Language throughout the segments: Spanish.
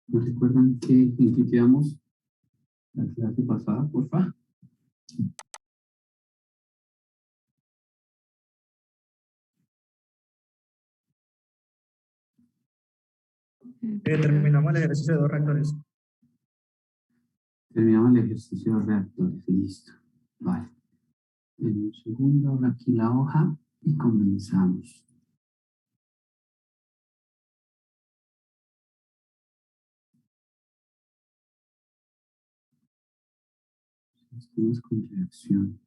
¿Me recuerdan en qué quedamos la clase pasada, por favor? Terminamos el ejercicio de 2 reactores. Terminamos el ejercicio de reactores. Listo. Vale. En un segundo, abro aquí la hoja y comenzamos. Estamos con reacción.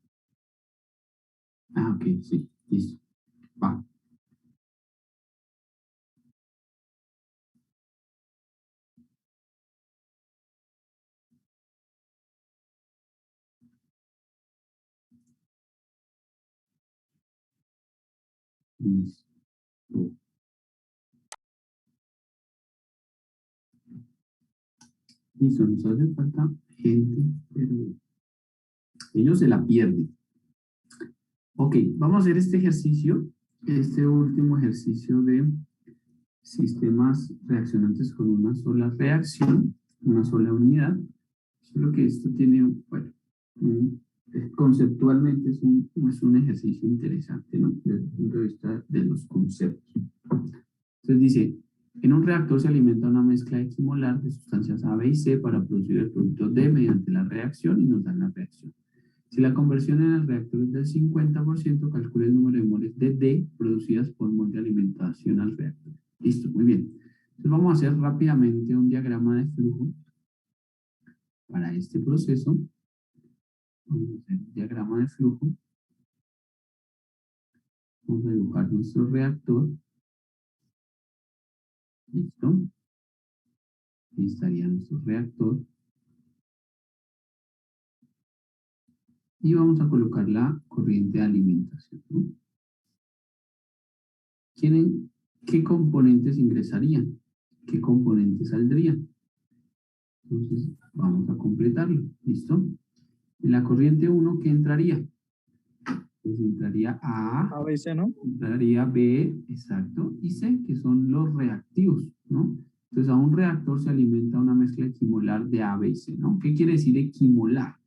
Ah, ok, sí. Listo. Va. Listo. Listo, nos hace falta gente, pero ellos se la pierden. Ok, vamos a hacer este ejercicio, este último ejercicio de sistemas reaccionantes con una sola reacción, una sola unidad. Solo que esto tiene, bueno, conceptualmente es un ejercicio interesante, ¿no? Desde el punto de vista de los conceptos. Entonces dice, en un reactor se alimenta una mezcla equimolar de sustancias A, B y C para producir el producto D mediante la reacción y nos dan la reacción. Si la conversión en el reactor es del 50%, calcula el número de moles de D producidas por mol de alimentación al reactor. Listo, muy bien. Entonces vamos a hacer rápidamente un diagrama de flujo para este proceso. Vamos a hacer un diagrama de flujo. Vamos a dibujar nuestro reactor. Listo. Ahí estaría nuestro reactor. Y vamos a colocar la corriente de alimentación, ¿no? ¿Qué componentes ingresarían? ¿Qué componentes saldrían? Entonces, vamos a completarlo. ¿Listo? En la corriente 1, ¿qué entraría? Pues entraría A, B y C, ¿no? entraría B, exacto, y C, que son los reactivos, ¿no? Entonces, a un reactor se alimenta una mezcla equimolar de A, B y C, ¿no? ¿Qué quiere decir equimolar?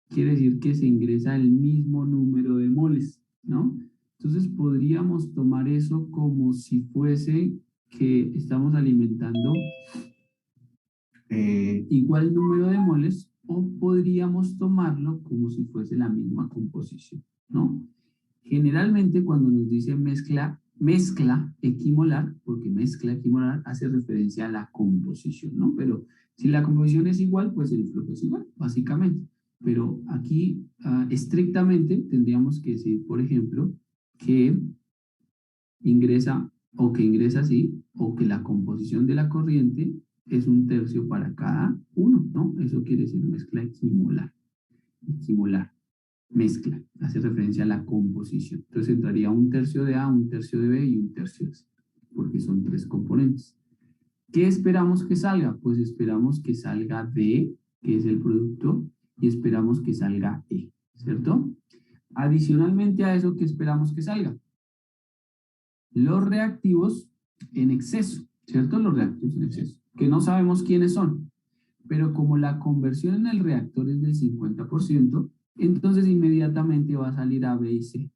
Quiere decir que se ingresa el mismo número de moles, ¿no? Entonces, podríamos tomar eso como si fuese que estamos alimentando igual número de moles, o podríamos tomarlo como si fuese la misma composición, ¿no? Generalmente cuando nos dice mezcla equimolar, porque mezcla equimolar hace referencia a la composición, ¿no? Pero si la composición es igual, pues el flujo es igual, básicamente. Pero aquí, estrictamente, tendríamos que decir, por ejemplo, que ingresa o que ingresa así, o que la composición de la corriente es un tercio para cada uno, ¿no? Eso quiere decir mezcla equimolar. Equimolar, mezcla, hace referencia a la composición. Entonces entraría un tercio de A, un tercio de B y un tercio de C, porque son tres componentes. ¿Qué esperamos que salga? Pues esperamos que salga D, que es el producto, y esperamos que salga E, ¿cierto? Adicionalmente a eso, ¿qué esperamos que salga? Los reactivos en exceso, ¿cierto? Los reactivos en exceso, que no sabemos quiénes son, pero como la conversión en el reactor es del 50%, entonces inmediatamente va a salir A, B y C,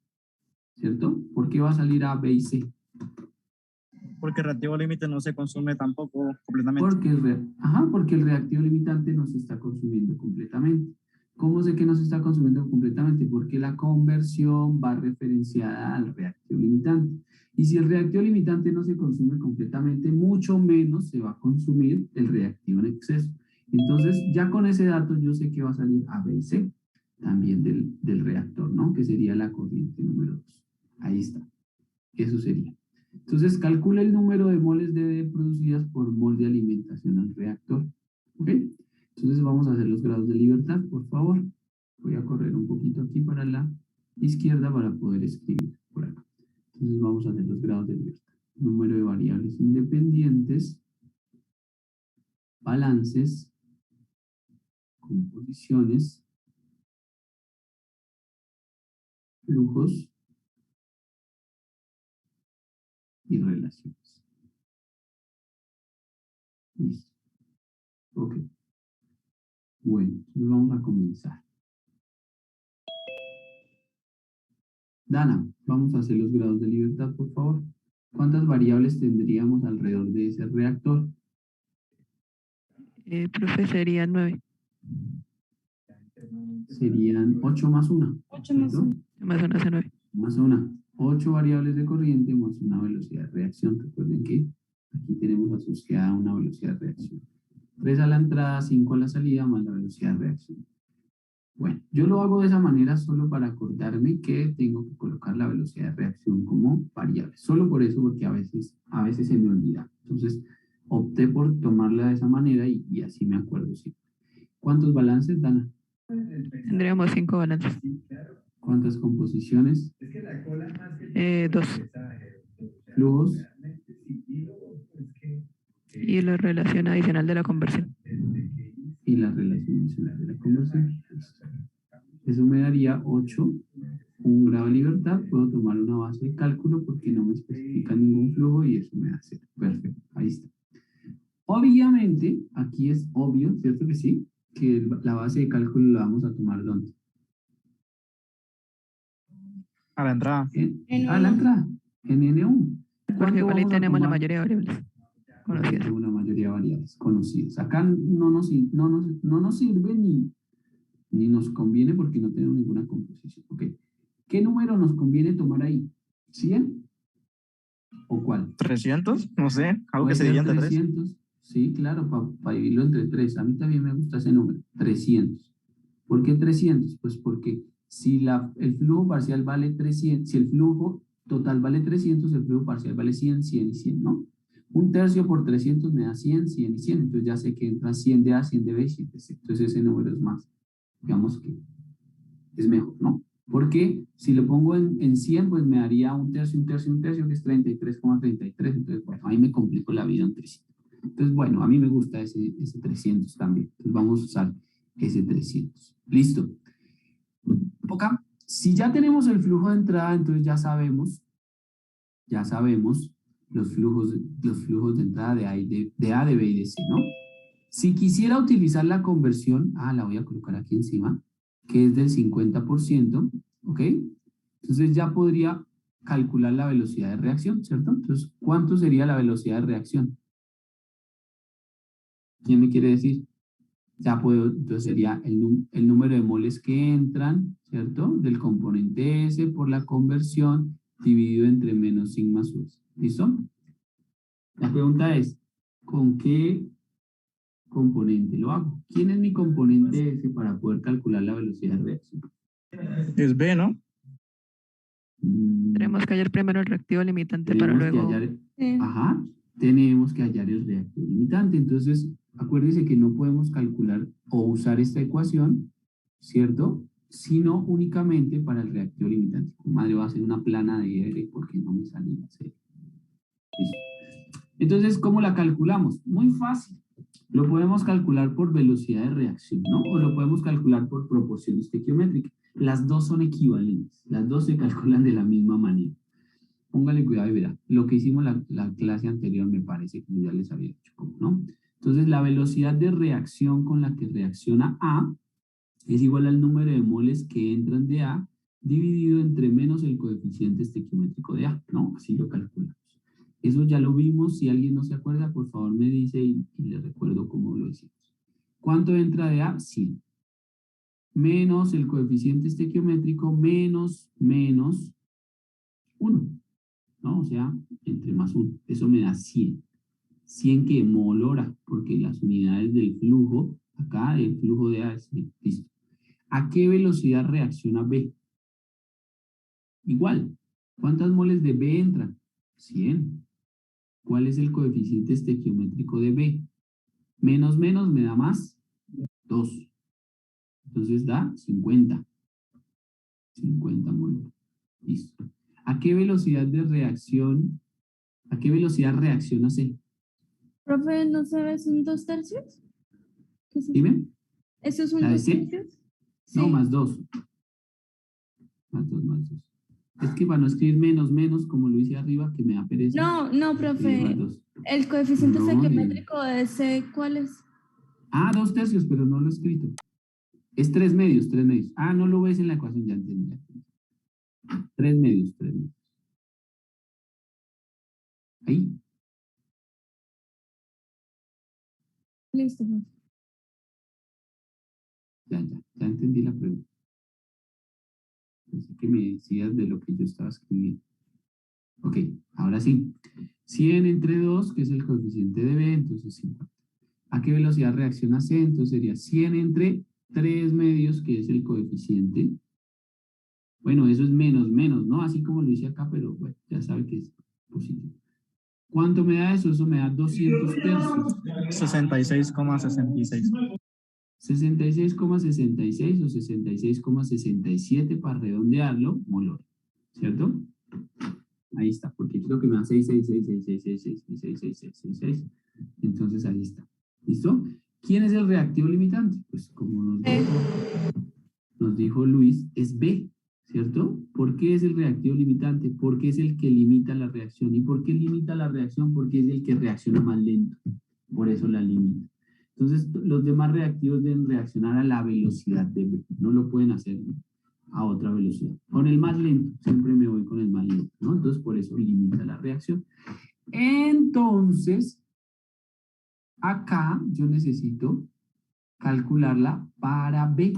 ¿cierto? ¿Por qué va a salir A, B y C? Porque el reactivo límite no se consume tampoco completamente. Porque el reactivo limitante no se está consumiendo completamente. ¿Cómo sé que no se está consumiendo completamente? Porque la conversión va referenciada al reactivo limitante. Y si el reactivo limitante no se consume completamente, mucho menos se va a consumir el reactivo en exceso. Entonces, ya con ese dato yo sé que va a salir A, B y C, también del reactor, ¿no? Que sería la corriente número 2. Ahí está. Eso sería. Entonces, calcula el número de moles de D producidas por mol de alimentación al reactor. ¿Ok? Entonces, vamos a hacer los grados de libertad, por favor. Voy a correr un poquito aquí para la izquierda para poder escribir por acá. Entonces, vamos a hacer los grados de libertad. Número de variables independientes, balances, composiciones, flujos y relaciones. Listo. Ok. Bueno, entonces vamos a comenzar. Dana, vamos a hacer los grados de libertad, por favor. ¿Cuántas variables tendríamos alrededor de ese reactor? Profe, serían 9. Serían 8 más 1. 8 más 1. Más 1 hace 9. Más 1. 8 variables de corriente más una velocidad de reacción. Recuerden que aquí tenemos asociada una velocidad de reacción. 3 a la entrada, 5 a la salida, más la velocidad de reacción. Bueno, yo lo hago de esa manera solo para acordarme que tengo que colocar la velocidad de reacción como variable. Solo por eso, porque a veces se me olvida. Entonces, opté por tomarla de esa manera y así me acuerdo siempre. ¿Cuántos balances, Dana? Tendríamos 5 balances. ¿Cuántas composiciones? 2. ¿Flujos? Y la relación adicional de la conversión. Y la relación adicional de la conversión. Eso me daría 8, un grado de libertad. Puedo tomar una base de cálculo porque no me especifica ningún flujo y eso me da 0. Perfecto, ahí está. Obviamente, aquí es obvio, ¿cierto que sí? Que la base de cálculo la vamos a tomar ¿dónde? A la entrada. A la entrada, en N1. Porque igual ahí vamos a tenemos la tomar? mayoría de variables conocidas. Tengo una mayoría de variables conocidas. Acá no nos sirve ni nos conviene porque no tenemos ninguna composición. ¿Ok? ¿Qué número nos conviene tomar ahí? ¿100? ¿O cuál? 300, no sé, algo Puede que se ser divida entre 3. 300. Sí, claro, para dividirlo entre 3. A mí también me gusta ese número, 300. ¿Por qué 300? Pues porque si el flujo parcial vale 300, si el flujo total vale 300, el flujo parcial vale 100, 100 y 100, ¿no? Un tercio por 300 me da 100, 100 y 100. Entonces ya sé que entra 100 de A, 100 de B y 100 de C. Entonces ese número es más, digamos que es mejor, ¿no? Porque si lo pongo en 100, pues me daría un tercio, un tercio, un tercio, que es 33,33. Entonces, bueno, ahí me complico la vida en 300. Entonces, bueno, a mí me gusta ese 300 también. Entonces vamos a usar ese 300. Listo. Acá, si ya tenemos el flujo de entrada, entonces ya sabemos los flujos de entrada de A, de B y de C, ¿no? Si quisiera utilizar la conversión, la voy a colocar aquí encima, que es del 50%, ¿ok? Entonces ya podría calcular la velocidad de reacción, ¿cierto? Entonces, ¿cuánto sería la velocidad de reacción? ¿Quién me quiere decir? Ya puedo, entonces sería el número de moles que entran, ¿cierto? Del componente S por la conversión dividido entre menos sigma su S. ¿Listo? La pregunta es, ¿con qué componente lo hago? ¿Quién es mi componente S para poder calcular la velocidad de reacción? Es B, ¿no? Tenemos que hallar primero el reactivo limitante para Tenemos que luego... hallar, tenemos que hallar el reactivo limitante. Entonces, acuérdense que no podemos calcular o usar esta ecuación, ¿cierto? Sino únicamente para el reactivo limitante. Madre, va a ser una plana de R porque no me sale la serie. Listo. Entonces, ¿cómo la calculamos? Muy fácil. Lo podemos calcular por velocidad de reacción, ¿no? O lo podemos calcular por proporción estequiométrica. Las dos son equivalentes. Las dos se calculan de la misma manera. Póngale cuidado y verá. Lo que hicimos la clase anterior me parece que ya les había dicho cómo, ¿no? Entonces, la velocidad de reacción con la que reacciona A es igual al número de moles que entran de A dividido entre menos el coeficiente estequiométrico de A, ¿no? Así lo calculamos. Eso ya lo vimos. Si alguien no se acuerda, por favor me dice y le recuerdo cómo lo hicimos. ¿Cuánto entra de A? 100. Menos el coeficiente estequiométrico menos 1. ¿No? O sea, entre más 1. Eso me da 100. 100 que mol hora, porque las unidades del flujo, acá el flujo de A es listo. ¿A qué velocidad reacciona B? Igual. ¿Cuántas moles de B entran? 100. ¿Cuál es el coeficiente estequiométrico de B? Menos menos me da más 2. Entonces da 50. 50 moles. Listo. ¿A qué velocidad de reacción, a qué velocidad reacciona C? Profe, ¿no sabes un 2/3? ¿Qué es eso? Dime. ¿Eso es un ¿La de C? 2/3? No, Sí. más 2. Más 2, más 2. Es que para no escribir menos, menos, como lo hice arriba, que me da pereza. No, escribí más profe. 2. El coeficiente No, estequiométrico de C, ¿cuál es? Ah, 2/3, pero no lo he escrito. Es 3 medios, 3 medios. Ah, no lo ves en la ecuación, ya entendí. 3 medios, 3 medios. Ahí, Listo, profe. ya entendí la pregunta. Pensé que me decías de lo que yo estaba escribiendo. Ok, ahora sí. 100 entre 2, que es el coeficiente de B, entonces 50. ¿A qué velocidad reacciona C? Entonces sería 100 entre 3 medios, que es el coeficiente. Bueno, eso es menos, ¿no? Así como lo hice acá, pero bueno, ya sabe que es positivo. ¿Cuánto me da eso? Eso me da 200 tercios. 66,66. 66,66 o 66,67 para redondearlo, molor. ¿Cierto? Ahí está, porque creo que me da 66666666666. Entonces ahí está. ¿Listo? ¿Quién es el reactivo limitante? Pues como nos dijo Luis, es B, ¿cierto? ¿Por qué es el reactivo limitante? Porque es el que limita la reacción. ¿Y por qué limita la reacción? Porque es el que reacciona más lento. Por eso la limita. Entonces, los demás reactivos deben reaccionar a la velocidad de B. No lo pueden hacer a otra velocidad. Con el más lento, siempre me voy con el más lento, ¿no? Entonces, por eso limita la reacción. Entonces, acá yo necesito calcularla para B,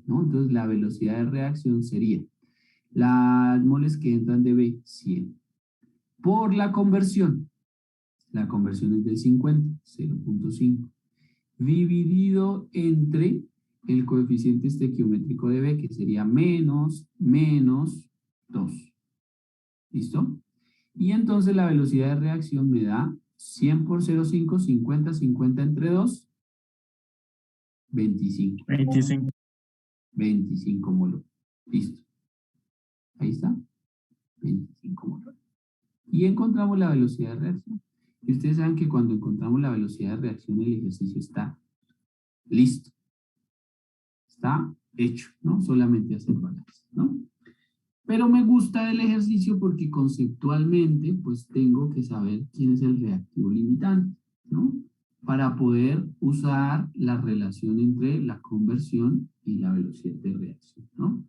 ¿no? Entonces, la velocidad de reacción sería las moles que entran de B, 100. Por la conversión es del 50, 0.5, dividido entre el coeficiente estequiométrico de B, que sería menos 2. ¿Listo? Y entonces la velocidad de reacción me da 100 por 0,5, 50, 50 entre 2, 25. 25. 25 mol. Listo. Ahí está. 25 mol. Y encontramos la velocidad de reacción. Y ustedes saben que cuando encontramos la velocidad de reacción, el ejercicio está listo. Está hecho, ¿no? Solamente hacer balance, ¿no? Pero me gusta el ejercicio porque conceptualmente, pues tengo que saber quién es el reactivo limitante, ¿no? Para poder usar la relación entre la conversión y la velocidad de reacción, ¿no?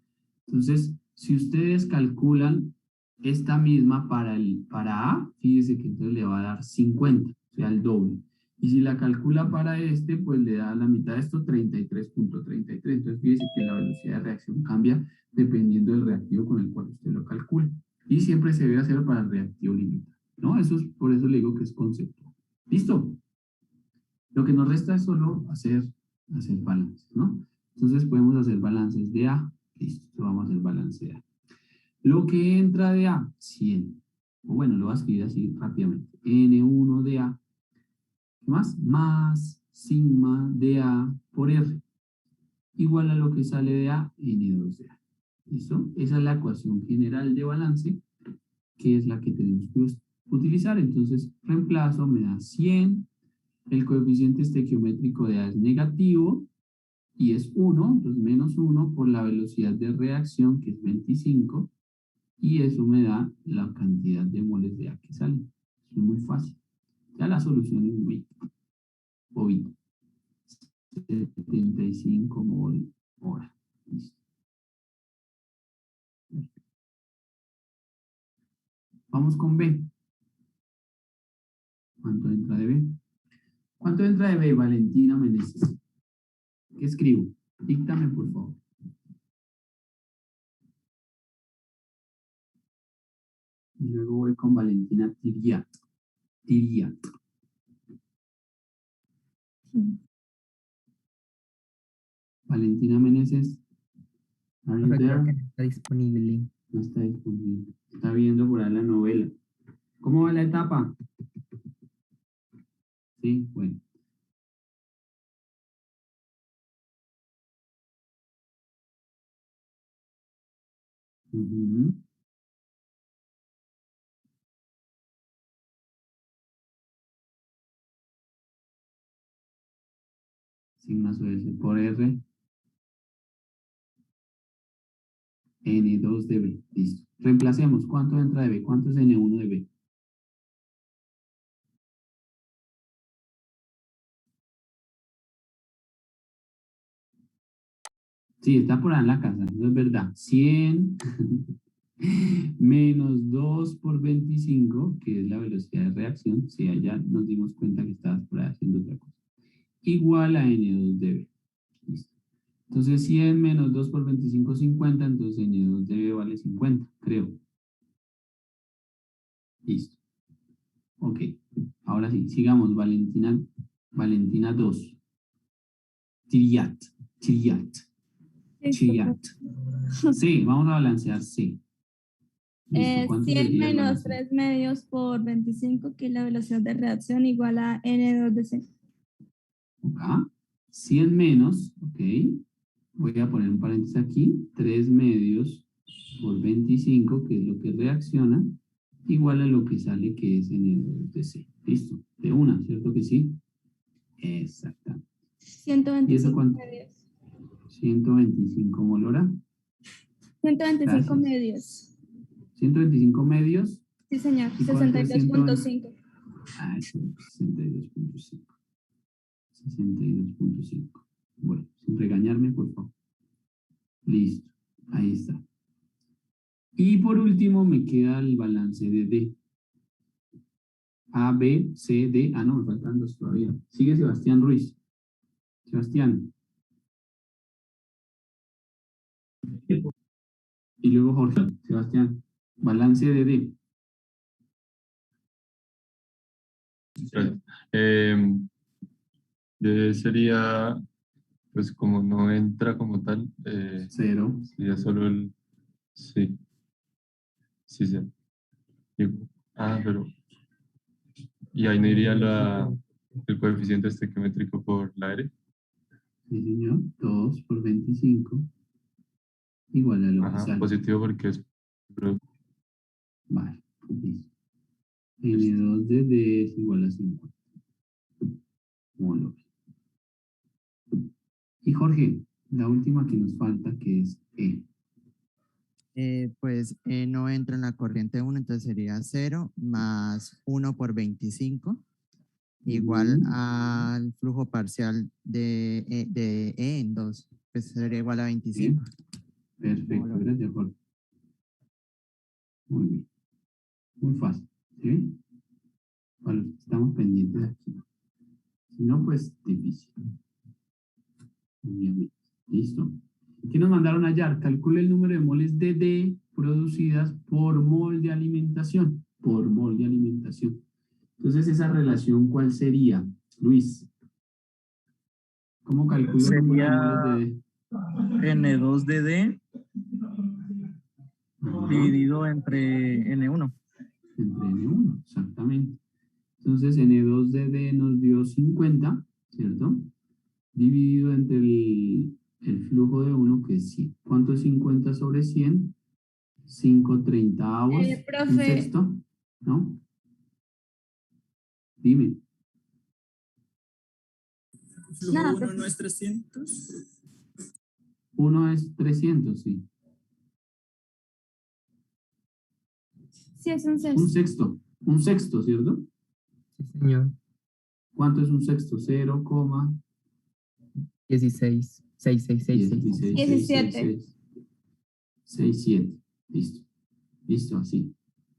Entonces, si ustedes calculan esta misma para A, fíjese que entonces le va a dar 50, o sea, el doble. Y si la calcula para este, pues le da la mitad de esto, 33.33. Entonces, fíjese que la velocidad de reacción cambia dependiendo del reactivo con el cual usted lo calcule. Y siempre se debe hacer para el reactivo limitante, ¿no? Eso es, por eso le digo que es conceptual. ¿Listo? Lo que nos resta es solo hacer balances, ¿no? Entonces podemos hacer balances de A. Listo, vamos a hacer balance de A. Lo que entra de A, 100. O bueno, lo voy a escribir así rápidamente. N1 de A. ¿Qué más? Más sigma de A por R. Igual a lo que sale de A, N2 de A. ¿Listo? Esa es la ecuación general de balance, que es la que tenemos que utilizar. Entonces, reemplazo, me da 100. El coeficiente estequiométrico de A es negativo y es 1, entonces menos 1 por la velocidad de reacción, que es 25, y eso me da la cantidad de moles de A que salen. Es muy fácil. Ya la solución es muy bobita. 75 mol hora. Listo. Vamos con B. ¿Cuánto entra de B? ¿Cuánto entra de B, Valentina Meneses? ¿Qué escribo? Díctame, por favor. Y luego voy con Valentina Tiriat. Sí. Valentina Meneses. Are you Profe, creo que there? no está disponible. No está disponible. Está viendo por ahí la novela. ¿Cómo va la etapa? Sí, bueno. Ujú. Sigma sobre S por R. N2 de B. Listo. Reemplacemos. ¿Cuánto entra de B? ¿Cuánto es N1 de B? Sí, está por ahí en la casa, eso es verdad. 100 menos 2 por 25, que es la velocidad de reacción, si allá nos dimos cuenta que estabas por ahí haciendo otra cosa, igual a N2 de B. Listo. Entonces 100 menos 2 por 25, 50, entonces N2 de B vale 50, creo. Listo. Ok, ahora sí, sigamos, Valentina 2. Chiriat, Chiriat, Chiriat. C, vamos a balancear C. Listo, ¿cuánto 100 sería el menos balance? 3 medios por 25, que es la velocidad de reacción igual a N2 de C. Acá, 100 menos, ok. Voy a poner un paréntesis aquí, 3 medios por 25, que es lo que reacciona, igual a lo que sale que es N2 de C. Listo, de una, ¿cierto que sí? Exactamente. ¿Y eso 125 cuánto? medios. 125 molora. 125 Gracias. medios. 125 medios. Sí, señor. ¿Y cuánto es 62.5. Ah, eso, 62.5. 62.5. Bueno, sin regañarme, por favor. Listo, ahí está. Y por último me queda el balance de D. A, B, C, D. Ah, no, me faltan dos todavía. Sigue Sebastián Ruiz. Sebastián. Y luego Jorge. Sebastián. Balance de D. Sería, pues como no entra como tal, 0. sería solo el, sí, sí, sí. Pero, y ahí no iría el coeficiente estequiométrico por la R. Sí, señor. 2 por 25. Igual a lo que Ajá, sale. positivo porque es producto. Vale. Listo. N2 de D es igual a 50. Como lo ves. Y Jorge, la última que nos falta, que es E. Pues no entra en la corriente 1, entonces sería 0 más 1 por 25, igual al flujo parcial de E en 2, pues sería igual a 25. Perfecto, gracias Jorge. Muy bien. Muy fácil. ¿Sí? Para los que estamos pendientes aquí. Si no, pues difícil. Obviamente. Listo. ¿Qué nos mandaron allá? Calcule el número de moles de D producidas por mol de alimentación. Por mol de alimentación. Entonces, esa relación, ¿cuál sería? Luis. ¿Cómo calculo el número de moles de Sería D? N2 de D Ajá. dividido entre N1. Entre N1, exactamente. Entonces, N2 de D nos dio 50, ¿cierto? Dividido entre el flujo de 1, que es 100. ¿Cuánto es 50 sobre 100? 5 treintaavos, un Profe, sexto, ¿no? Dime. nada, ¿Flujo 1 profe. no es 300? 1 es 300, sí. Sí, es un Un sexto, ¿cierto? Sí, señor. ¿Cuánto es un sexto? 0, 16. 6, 6, 6, 6. 16, 17. 6, 7. Listo. Listo, así.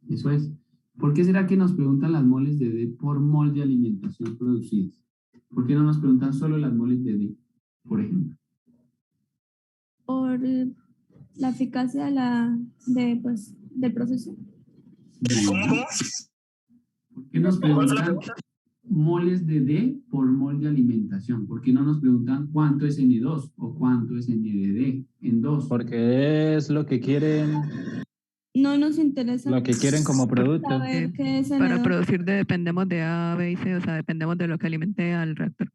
Eso es. ¿Por qué será que nos preguntan las moles de D por mol de alimentación producidas? ¿Por qué no nos preguntan solo las moles de D, por ejemplo? Por la eficacia del proceso. ¿Por qué nos preguntan moles de D por mol de alimentación? ¿Por qué no nos preguntan cuánto es N2 o cuánto es NDD en 2? Porque es lo que quieren, No nos interesa como producto. saber qué es Para N2. producir D dependemos de A, B y C, o sea, dependemos de lo que alimente al reactor.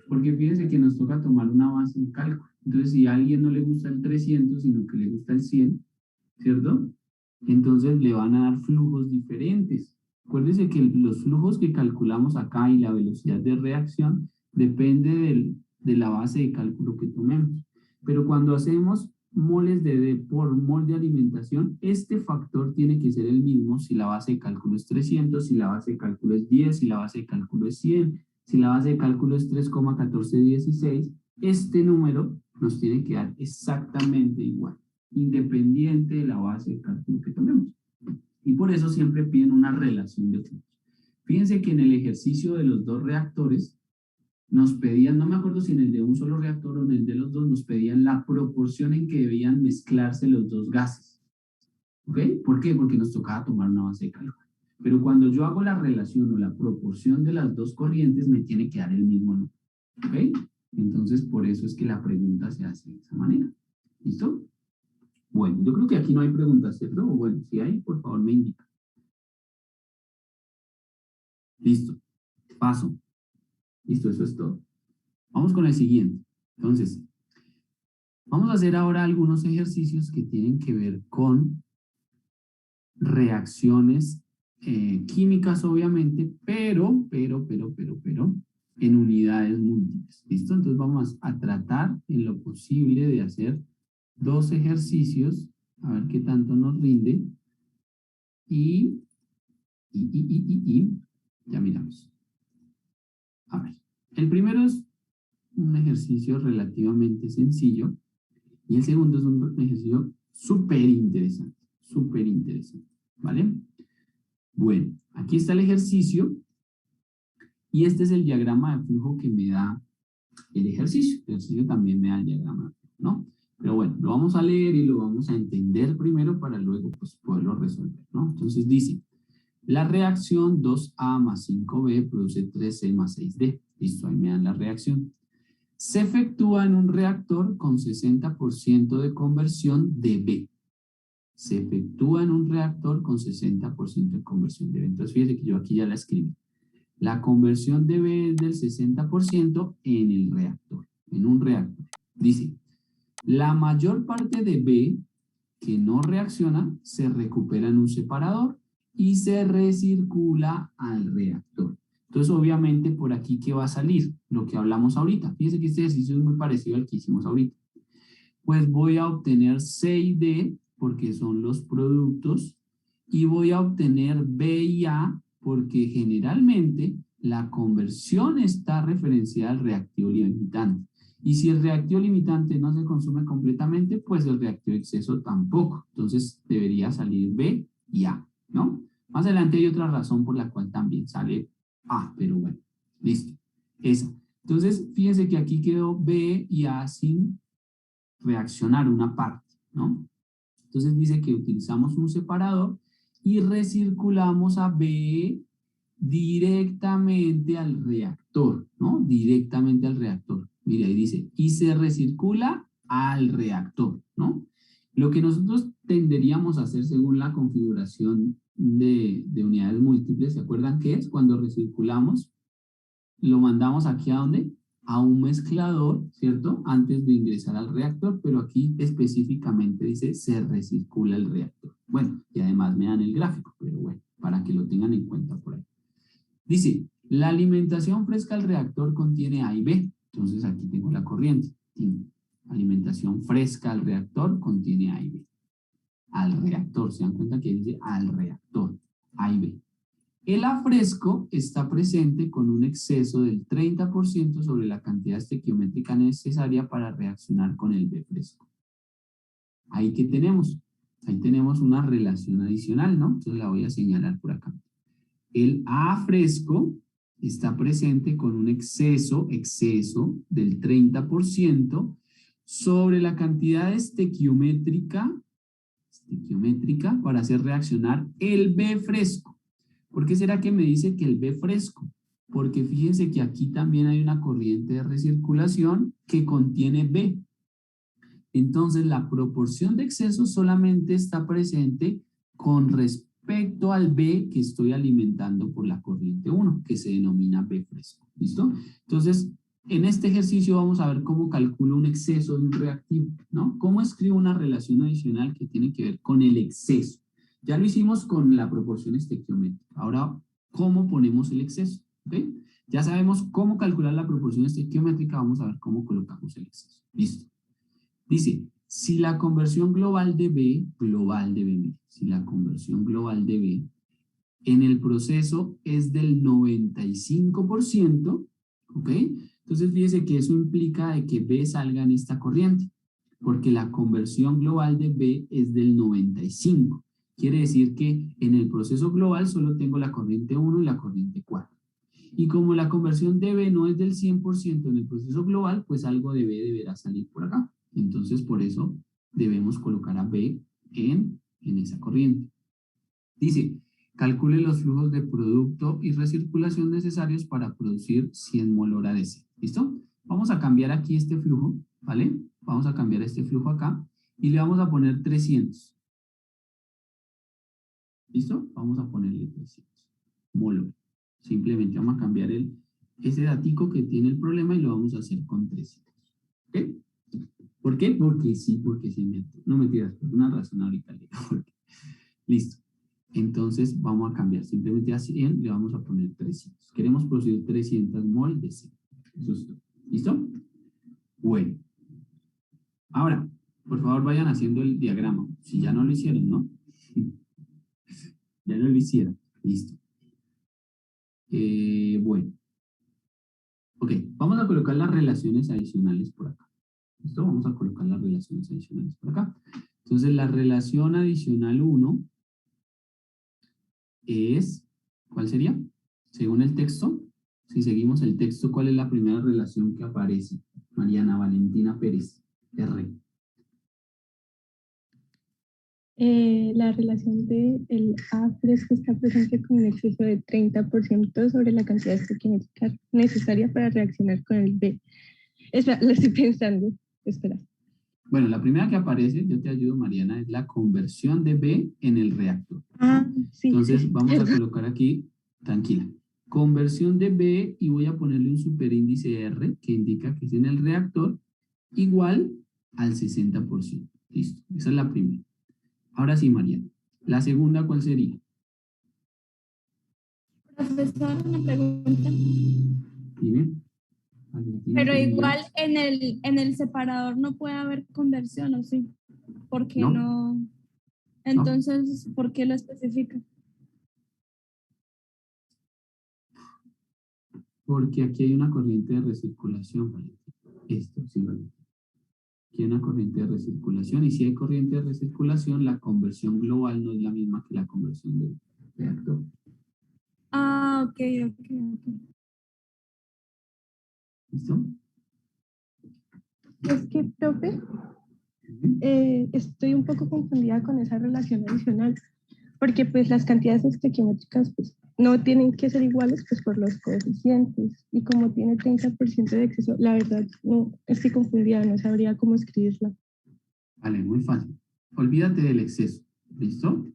Porque fíjense que nos toca tomar una base de cálculo. Entonces, si a alguien no le gusta el 300, sino que le gusta el 100, ¿cierto? Entonces le van a dar flujos diferentes. Acuérdense que los flujos que calculamos acá y la velocidad de reacción depende de la base de cálculo que tomemos. Pero cuando hacemos moles de D por mol de alimentación, este factor tiene que ser el mismo si la base de cálculo es 300, si la base de cálculo es 10, si la base de cálculo es 100, Si la base de cálculo es 3,1416, este número nos tiene que dar exactamente igual, independiente de la base de cálculo que tomemos. Y por eso siempre piden una relación de flujos. Fíjense que en el ejercicio de los dos reactores nos pedían, no me acuerdo si en el de un solo reactor o en el de los dos, nos pedían la proporción en que debían mezclarse los dos gases. ¿Ok? ¿Por qué? Porque nos tocaba tomar una base de cálculo. Pero cuando yo hago la relación o la proporción de las dos corrientes, me tiene que dar el mismo número. ¿Ok? Entonces, por eso es que la pregunta se hace de esa manera. ¿Listo? Bueno, yo creo que aquí no hay preguntas, ¿cierto? O bueno, si hay, por favor me indica. Listo. Paso. Listo, eso es todo. Vamos con el siguiente. Entonces, vamos a hacer ahora algunos ejercicios que tienen que ver con reacciones químicas, obviamente, pero, en unidades múltiples. ¿Listo? Entonces vamos a tratar en lo posible de hacer dos ejercicios, a ver qué tanto nos rinde. Y ya miramos. A ver, el primero es un ejercicio relativamente sencillo y el segundo es un ejercicio súper interesante, ¿vale? Bueno, aquí está el ejercicio y este es el diagrama de flujo que me da el ejercicio. El ejercicio también me da el diagrama de flujo, ¿no? Pero bueno, lo vamos a leer y lo vamos a entender primero para luego pues, poderlo resolver, ¿no? Entonces dice, la reacción 2A más 5B produce 3C más 6D. Listo, ahí me dan la reacción. Se efectúa en un reactor con 60% de conversión de B. Se efectúa en un reactor con 60% de conversión de B. Entonces, fíjense que yo aquí ya la escribí. La conversión de B es del 60% en el reactor, en un reactor. Dice, la mayor parte de B que no reacciona se recupera en un separador y se recircula al reactor. Entonces, obviamente, por aquí, ¿qué va a salir? Lo que hablamos ahorita. Fíjense que este ejercicio es muy parecido al que hicimos ahorita. Pues voy a obtener C y D, porque son los productos, y voy a obtener B y A, porque generalmente la conversión está referenciada al reactivo limitante. Y si el reactivo limitante no se consume completamente, pues el reactivo de exceso tampoco. Entonces, debería salir B y A, ¿no? Más adelante hay otra razón por la cual también sale A, pero bueno, listo. Esa. Entonces, fíjense que aquí quedó B y A sin reaccionar una parte, ¿no? Entonces dice que utilizamos un separador y recirculamos a B directamente al reactor, ¿no? Directamente al reactor. Mira, ahí dice, y se recircula al reactor, ¿no? Lo que nosotros tenderíamos a hacer según la configuración de unidades múltiples, ¿se acuerdan qué es? Cuando recirculamos, lo mandamos aquí a ¿dónde? A un mezclador, ¿cierto? Antes de ingresar al reactor, pero aquí específicamente dice se recircula el reactor. Bueno, y además me dan el gráfico, pero bueno, para que lo tengan en cuenta por ahí. Dice, la alimentación fresca al reactor contiene A y B. Entonces aquí tengo la corriente. Alimentación fresca al reactor contiene A y B. Al reactor, se dan cuenta que dice al reactor, A y B. El A fresco está presente con un exceso del 30% sobre la cantidad estequiométrica necesaria para reaccionar con el B fresco. ¿Ahí qué tenemos? Ahí tenemos una relación adicional, ¿no? Entonces la voy a señalar por acá. El A fresco está presente con un exceso del 30% sobre la cantidad estequiométrica para hacer reaccionar el B fresco. ¿Por qué será que me dice que el B fresco? Porque fíjense que aquí también hay una corriente de recirculación que contiene B. Entonces la proporción de exceso solamente está presente con respecto al B que estoy alimentando por la corriente 1, que se denomina B fresco. ¿Listo? Entonces, en este ejercicio vamos a ver cómo calculo un exceso de un reactivo, ¿no? ¿Cómo escribo una relación adicional que tiene que ver con el exceso? Ya lo hicimos con la proporción estequiométrica. Ahora, ¿cómo ponemos el exceso? ¿Okay? Ya sabemos cómo calcular la proporción estequiométrica, vamos a ver cómo colocamos el exceso. Listo. Dice, si la conversión global de B, mire, si la conversión global de B en el proceso es del 95%, ¿Ok? Entonces fíjese que eso implica de que B salga en esta corriente, porque la conversión global de B es del 95. Quiere decir que en el proceso global solo tengo la corriente 1 y la corriente 4. Y como la conversión de B no es del 100% en el proceso global, pues algo de B deberá salir por acá. Entonces por eso debemos colocar a B en esa corriente. Dice, calcule los flujos de producto y recirculación necesarios para producir 100 mol hora de C. ¿Listo? Vamos a cambiar aquí este flujo, ¿vale? Vamos a cambiar este flujo acá y le vamos a poner 300. ¿Listo? Vamos a ponerle 300 mol hora. Simplemente vamos a cambiar ese datico que tiene el problema y lo vamos a hacer con 300. ¿Ok? ¿Por qué? Porque sí, porque sí. No mentiras, por una razón ahorita. Listo. Entonces vamos a cambiar simplemente a 100, le vamos a poner 300. Queremos producir 300 mol de C. Eso es todo. ¿Listo? Bueno. Ahora, por favor vayan haciendo el diagrama. Si ya no lo hicieron, ¿no? Ya no lo hicieron. Listo. Bueno. Ok, vamos a colocar las relaciones adicionales por acá. ¿Listo? Vamos a colocar las relaciones adicionales por acá. Entonces la relación adicional 1 es, ¿cuál sería? Según el texto, si seguimos el texto, ¿cuál es la primera relación que aparece? Mariana Valentina Pérez, R. La relación de el A fresco está presente con un exceso de 30% sobre la cantidad estequiométrica necesaria para reaccionar con el B. Espera, lo estoy pensando. Espera. Bueno, la primera que aparece, yo te ayudo, Mariana, es la conversión de B en el reactor. Ah, sí. Entonces sí. vamos a colocar aquí, tranquila, conversión de B y voy a ponerle un superíndice R que indica que es en el reactor igual al 60%. Listo, esa es la primera. Ahora sí, Mariana. La segunda, ¿cuál sería? Profesor, una pregunta. Dime. Valentina, Pero ¿qué igual sería? en el separador no puede haber conversión, ¿o sí? ¿Por qué No, no? Entonces, ¿por qué lo especifica? porque aquí hay una corriente de recirculación, Valentina. Esto, sí, Valentina. Aquí hay una corriente de recirculación y si hay corriente de recirculación, la conversión global no es la misma que la conversión del reactor. Ah, ok. ¿Listo? Es que, profe, estoy un poco confundida con esa relación adicional, porque pues las cantidades estequiométricas pues, no tienen que ser iguales pues por los coeficientes, y como tiene 30% de exceso, la verdad no estoy confundida, no sabría cómo escribirla. Vale, muy fácil. Olvídate del exceso. ¿Listo?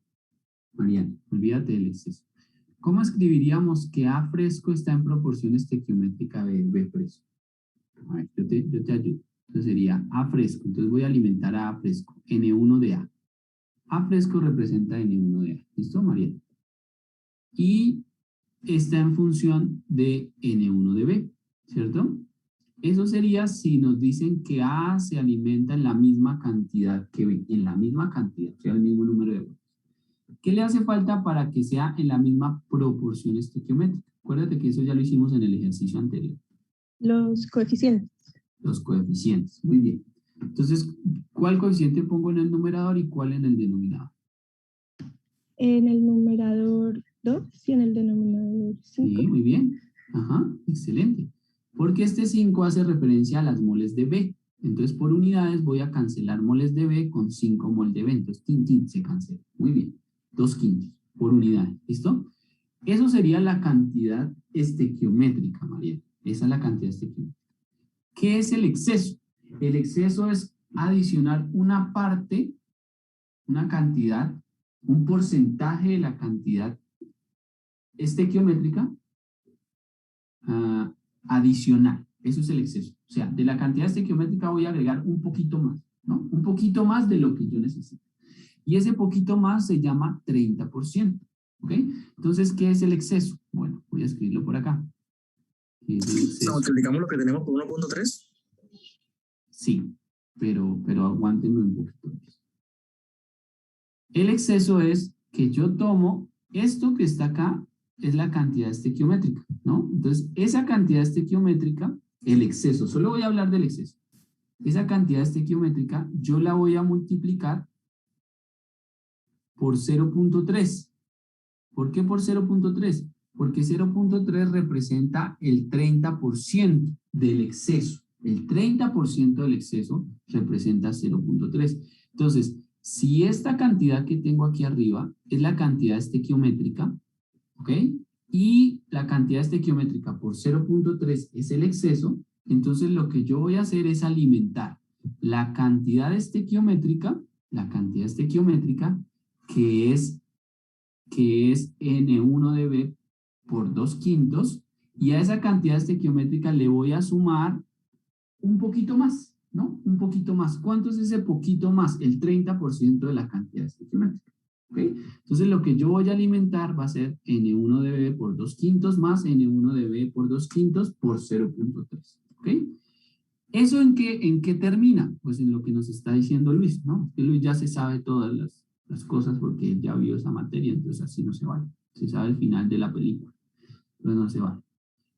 Mariana, olvídate del exceso. ¿Cómo escribiríamos que A fresco está en proporción estequiométrica de B fresco? A ver, yo te ayudo. Entonces sería A fresco. Entonces voy a alimentar a A fresco. N1 de A. A fresco representa N1 de A. ¿Listo, Mariana? Y está en función de N1 de B, ¿cierto? Eso sería si nos dicen que A se alimenta en la misma cantidad que B, en la misma cantidad, o sea, el mismo número de voltios. ¿Qué le hace falta para que sea en la misma proporción estequiométrica? Acuérdate que eso ya lo hicimos en el ejercicio anterior. Los coeficientes. Los coeficientes, muy bien. Entonces, ¿cuál coeficiente pongo en el numerador y cuál en el denominador? En el numerador 2 y en el denominador 5. Sí, muy bien. Ajá, excelente. Porque este 5 hace referencia a las moles de B. Entonces, por unidades voy a cancelar moles de B con 5 mol de B. Entonces, tin, se cancela. Muy bien. 2/5 por unidad. ¿Listo? Eso sería la cantidad estequiométrica, María. Esa es la cantidad estequiométrica. ¿Qué es el exceso? El exceso es adicionar una parte, una cantidad, un porcentaje de la cantidad estequiométrica adicional. Eso es el exceso. O sea, de la cantidad estequiométrica voy a agregar un poquito más, ¿no? Un poquito más de lo que yo necesito. Y ese poquito más se llama 30%. ¿Ok? Entonces, ¿qué es el exceso? Bueno, voy a escribirlo por acá. ¿Qué es el exceso? ¿Multiplicamos lo que tenemos por 1.3? Sí, pero aguántenme un poquito más. El exceso es que yo tomo esto que está acá es la cantidad estequiométrica, ¿no? Entonces, esa cantidad estequiométrica, el exceso, solo voy a hablar del exceso. Esa cantidad estequiométrica yo la voy a multiplicar por 0.3. ¿Por qué por 0.3? Porque 0.3 representa el 30% del exceso. El 30% del exceso representa 0.3. Entonces, si esta cantidad que tengo aquí arriba es la cantidad estequiométrica, ¿ok? Y la cantidad estequiométrica por 0.3 es el exceso, entonces lo que yo voy a hacer es alimentar la cantidad estequiométrica que es N1 de B por 2/5, y a esa cantidad estequiométrica le voy a sumar un poquito más, ¿no? Un poquito más. ¿Cuánto es ese poquito más? El 30% de la cantidad estequiométrica. ¿Ok? Entonces lo que yo voy a alimentar va a ser N1 de B por 2/5 más N1 de B por 2/5 por 0.3. ¿Ok? ¿Eso en qué termina? Pues en lo que nos está diciendo Luis, ¿no? Que Luis ya se sabe todas las cosas porque él ya vio esa materia, entonces así no se vale. Se sabe el final de la película, entonces no se vale.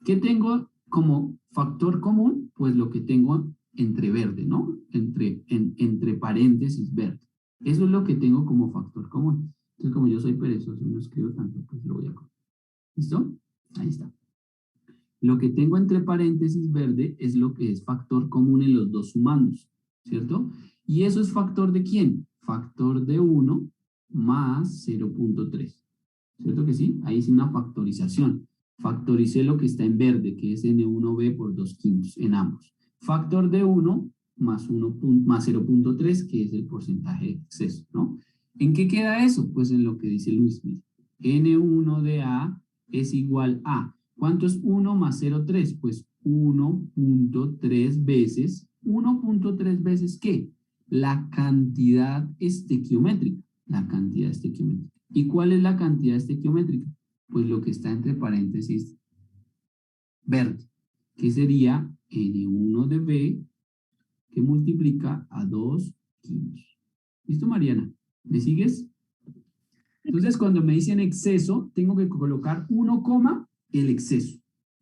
¿Qué tengo como factor común? Pues lo que tengo entre verde, ¿no? Entre paréntesis verde. Eso es lo que tengo como factor común. Entonces, como yo soy perezoso y no escribo tanto, pues lo voy a copiar. ¿Listo? Ahí está. Lo que tengo entre paréntesis verde es lo que es factor común en los dos sumandos, ¿cierto? ¿Y eso es factor de quién? Factor de 1 más 0.3. ¿Cierto que sí? Ahí hice una factorización. Factoricé lo que está en verde, que es N1B por 2/5 en ambos. Factor de 1 más 0.3, que es el porcentaje de exceso, ¿no? ¿En qué queda eso? Pues en lo que dice Luis. N1 de A es igual a, ¿cuánto es 1 más 0.3? Pues 1.3 veces, ¿1.3 veces qué? La cantidad estequiométrica, la cantidad estequiométrica. ¿Y cuál es la cantidad estequiométrica? Pues lo que está entre paréntesis verde, que sería N1 de B, que multiplica a 2/5. ¿Listo, Mariana? ¿Me sigues? Entonces, cuando me dicen exceso, tengo que colocar 1, el exceso,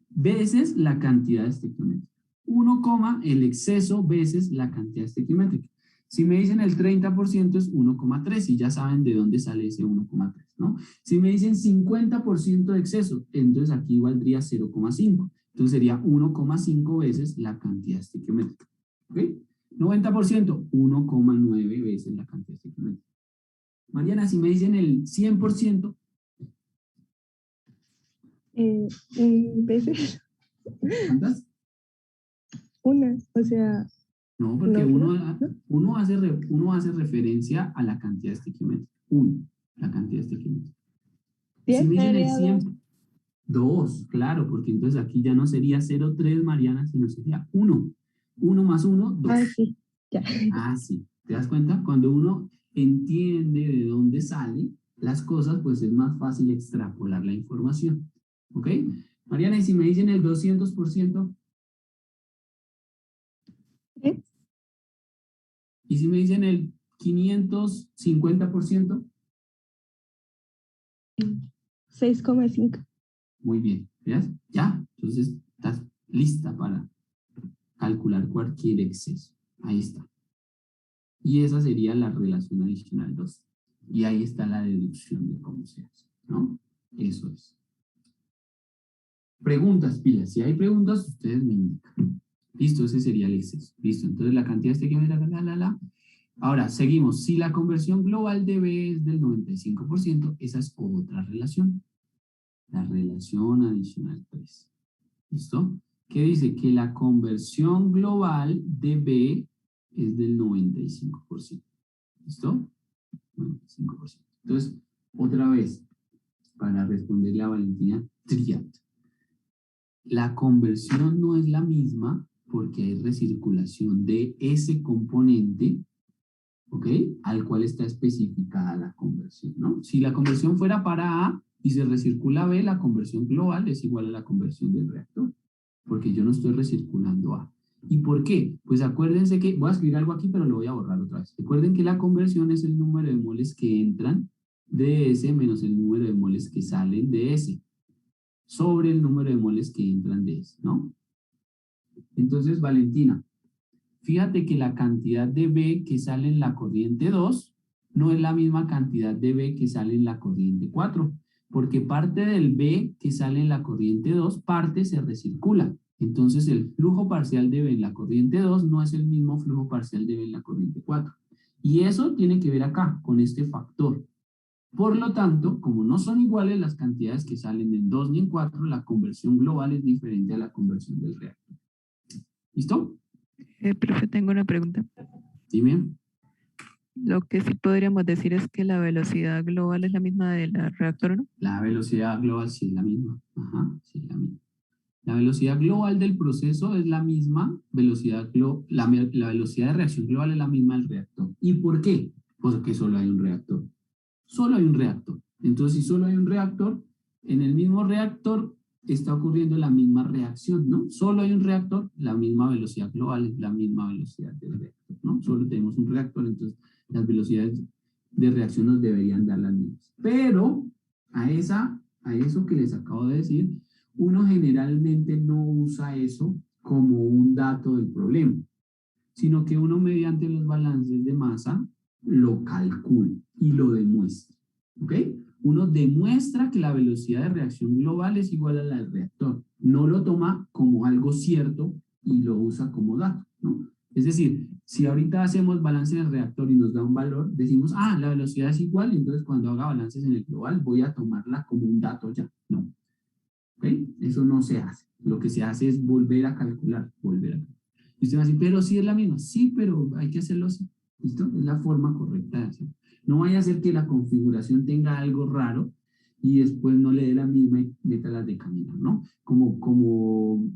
veces la cantidad estequiométrica. 1, el exceso veces la cantidad estequiométrica. Si me dicen el 30% es 1,3 y ya saben de dónde sale ese 1,3, ¿no? Si me dicen 50% de exceso, entonces aquí valdría 0,5. Entonces sería 1,5 veces la cantidad estequiométrica. ¿Ok? 90%, 1,9 veces la cantidad estequiométrica. Mariana, si me dicen el 100%. Veces. ¿Cuántas? Una, o sea. No, porque no. uno hace referencia a la cantidad estequiométrica. La cantidad estequiométrica. Si me dicen el 100, 2, claro, porque entonces aquí ya no sería 0,3, Mariana, sino sería 1. 1 más 1, 2. Ah, sí, ya. Ah, sí. ¿Te das cuenta? Cuando uno entiende de dónde salen las cosas, pues es más fácil extrapolar la información. ¿Ok? Mariana, y si me dicen el 200%. ¿Eh? ¿Y si me dicen el 550%? 6,5. Muy bien. ¿Veas? Ya. Entonces, estás lista para calcular cualquier exceso. Ahí está. Y esa sería la relación adicional 2. Y ahí está la deducción de cómo se hace, ¿no? Eso es. Preguntas, pilas. Si hay preguntas, ustedes me indican. Listo, ese sería el exceso. Listo, entonces la cantidad estequiométrica, Ahora, seguimos. Si la conversión global de B es del 95%, esa es otra relación. La relación adicional 3. ¿Listo? ¿Qué dice? Que la conversión global de B es del 95%. ¿Listo? 95%. Entonces, otra vez, para responderle a Valentina, triad. La conversión no es la misma porque hay recirculación de ese componente, ¿ok? Al cual está especificada la conversión, ¿no? Si la conversión fuera para A y se recircula B, la conversión global es igual a la conversión del reactor, porque yo no estoy recirculando A. ¿Y por qué? Pues acuérdense que, voy a escribir algo aquí, pero lo voy a borrar otra vez. Recuerden que la conversión es el número de moles que entran de S menos el número de moles que salen de S. sobre el número de moles que entran de ese, ¿no? Entonces, Valentina, fíjate que la cantidad de B que sale en la corriente 2 no es la misma cantidad de B que sale en la corriente 4, porque parte del B que sale en la corriente 2, parte se recircula. Entonces, el flujo parcial de B en la corriente 2 no es el mismo flujo parcial de B en la corriente 4. Y eso tiene que ver acá, con este factor. Por lo tanto, como no son iguales las cantidades que salen en 2 ni en 4, la conversión global es diferente a la conversión del reactor. ¿Listo? Profe, tengo una pregunta. Dime. Lo que sí podríamos decir es que la velocidad global es la misma del reactor, ¿no? La velocidad global sí es la misma. Ajá, sí es la misma. La velocidad global del proceso es la misma, la velocidad de reacción global es la misma del reactor. ¿Y por qué? Porque solo hay un reactor. Solo hay un reactor. Entonces, si solo hay un reactor, en el mismo reactor está ocurriendo la misma reacción, ¿no? Solo hay un reactor, la misma velocidad global es la misma velocidad del reactor, ¿no? Solo tenemos un reactor, entonces las velocidades de reacción nos deberían dar las mismas. Pero a eso que les acabo de decir, uno generalmente no usa eso como un dato del problema, sino que uno mediante los balances de masa lo calcula y lo demuestra, ¿ok? Uno demuestra que la velocidad de reacción global es igual a la del reactor. No lo toma como algo cierto y lo usa como dato, ¿no? Es decir, si ahorita hacemos balance en el reactor y nos da un valor, decimos, ah, la velocidad es igual, y entonces cuando haga balances en el global voy a tomarla como un dato ya. No. ¿Ok? Eso no se hace. Lo que se hace es volver a calcular, Y usted va a decir, pero sí es la misma. Sí, pero hay que hacerlo así. ¿Listo? Es la forma correcta de hacerlo. No vaya a ser que la configuración tenga algo raro y después no le dé la misma y métalas de camino, ¿no? Como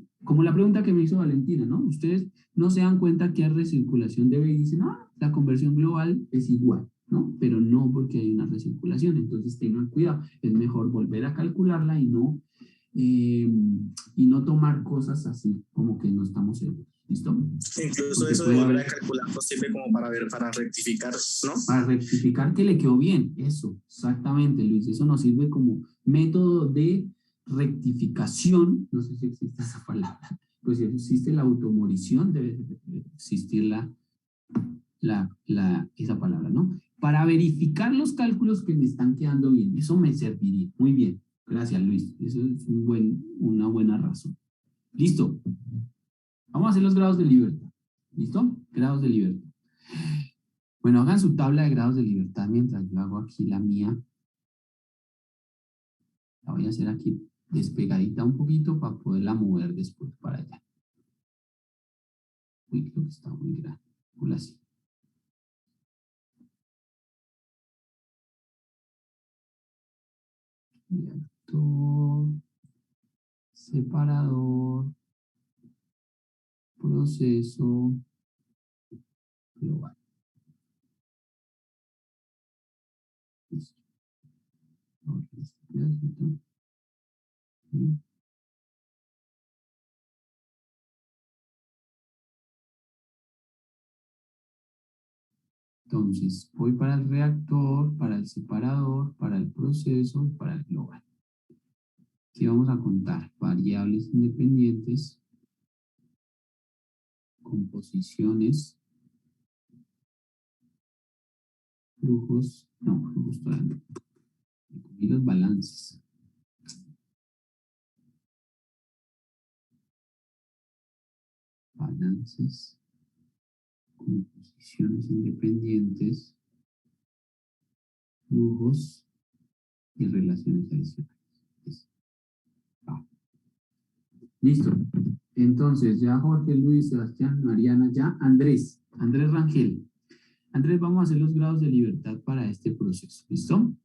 la pregunta que me hizo Valentina, ¿no? Ustedes no se dan cuenta que hay recirculación de B y dicen, ah, la conversión global es igual, ¿no? Pero no porque hay una recirculación. Entonces tengan cuidado. Es mejor volver a calcularla y no tomar cosas así, como que no estamos seguros. ¿Listo? Incluso Porque eso de puede volver a haber- calcular nos sirve como para ver, para rectificar, ¿no? Para rectificar que le quedó bien. Eso, exactamente, Luis. Eso nos sirve como método de rectificación. No sé si existe esa palabra. Pues si existe la automorición, debe existir esa palabra, ¿no? Para verificar los cálculos que me están quedando bien. Eso me serviría. Muy bien. Gracias, Luis. Eso es una buena razón. Listo. Vamos a hacer los grados de libertad. ¿Listo? Grados de libertad. Bueno, hagan su tabla de grados de libertad mientras yo hago aquí la mía. La voy a hacer aquí despegadita un poquito para poderla mover después para allá. Uy, creo que está muy grande. Hola, sí. Reactor, separador, proceso global. Listo. Ahora este pedacito. Sí. Entonces, voy para el reactor, para el separador, para el proceso y para el global. ¿Qué vamos a contar? Variables independientes, composiciones, flujos todavía no. Y los balances. Balances, composiciones independientes, flujos y relaciones adicionales. Listo. Entonces, ya Jorge, Luis, Sebastián, Mariana, ya Andrés Rangel. Andrés, vamos a hacer los grados de libertad para este proceso. ¿Listo?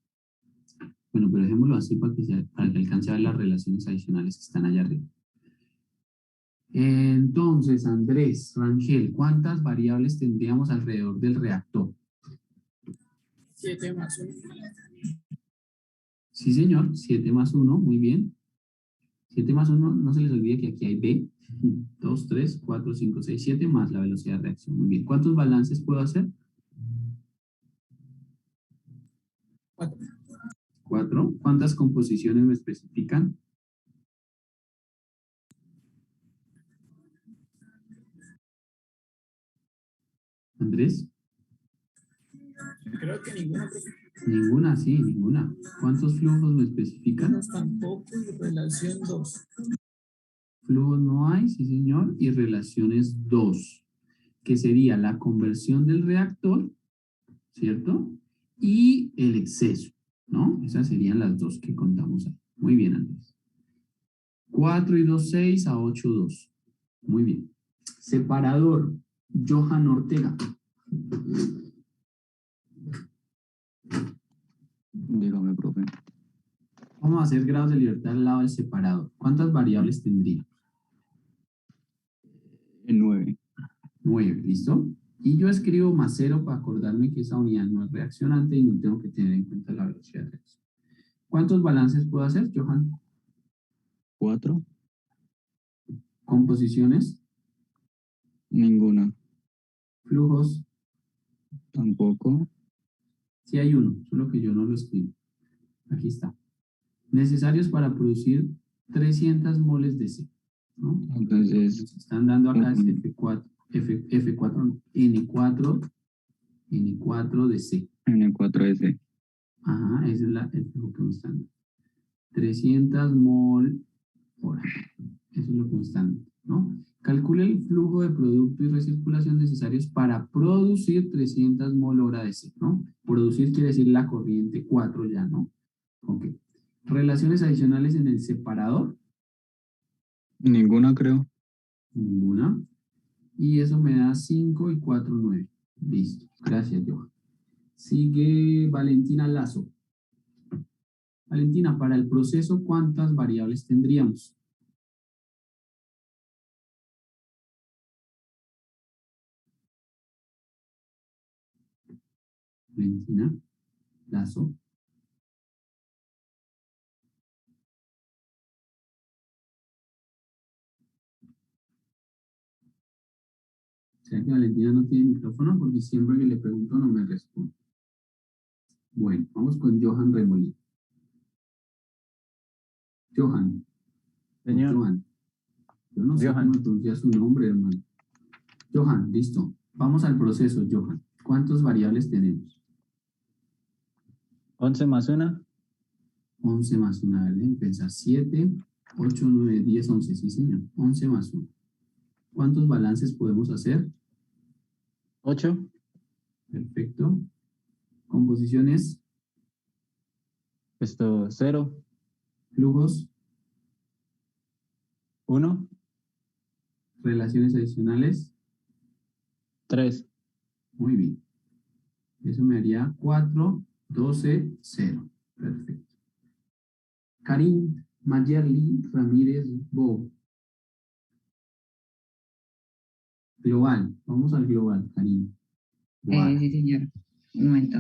Bueno, pero dejémoslo así para que alcance a ver las relaciones adicionales que están allá arriba. Entonces, Andrés Rangel, ¿cuántas variables tendríamos alrededor del reactor? 7 más 1. Sí, señor, 7 más 1, muy bien. 7 más 1, no se les olvide que aquí hay B. 2, 3, 4, 5, 6, 7 más la velocidad de reacción. Muy bien. ¿Cuántos balances puedo hacer? 4. 4. ¿Cuántas composiciones me especifican? Andrés. Creo que ninguna. Ninguna, sí, ninguna. ¿Cuántos flujos me especifican? Tampoco, y relación 2. Flujos no hay, sí señor, y relaciones 2, que sería la conversión del reactor, ¿cierto? Y el exceso, ¿no? Esas serían las dos que contamos ahí. Muy bien, Andrés. 4 y 2, 6 a 8, 2. Muy bien. Separador, Johan Ortega. Dígame, profe. Vamos a hacer grados de libertad al lado del separador. ¿Cuántas variables tendría? 9. 9, ¿listo? Y yo escribo más 0 para acordarme que esa unidad no es reaccionante y no tengo que tener en cuenta la velocidad de reacción. ¿Cuántos balances puedo hacer, Johan? 4. Composiciones, Ninguna. flujos, Tampoco. sí hay uno, solo que yo no lo escribo. Aquí está. Necesarios para producir 300 moles de C, ¿no? Entonces, Nos están dando acá es F4, F4, N4 de C. N4S. Ajá, ese es el flujo que me están dando. 300 mol hora. Eso es lo que me están dando, ¿no? Calcule el flujo de producto y recirculación necesarios para producir 300 mol hora de C, ¿no? Producir quiere decir la corriente 4 ya, ¿no? Ok. Relaciones adicionales en el separador. Ninguna, creo. Ninguna. Y eso me da 5 y 4, 9. Listo. Gracias, Johan. Sigue Valentina Lazo. Valentina, para el proceso, ¿cuántas variables tendríamos? Valentina Lazo. ¿Será que Valentina no tiene micrófono? Porque siempre que le pregunto no me responde. Bueno, vamos con Johan Remolí. Johan. Señor. Johan. Yo no sé Johan. cómo pronuncia su nombre, hermano. Johan, listo. Vamos al proceso, Johan. ¿Cuántas variables tenemos? 11 más 1. 11 más 1, ¿verdad? Pensar 7, 8, 9, 10, 11. Sí, señor. 11 más 1. ¿Cuántos balances podemos hacer? 8. Perfecto. Composiciones, 0. flujos, 1. relaciones adicionales. 3. Muy bien. Eso me haría 4, 12, 0. Perfecto. Karim Mayerly Ramírez Bo. Global. Vamos al global, Karim. Sí, señor. Un momento.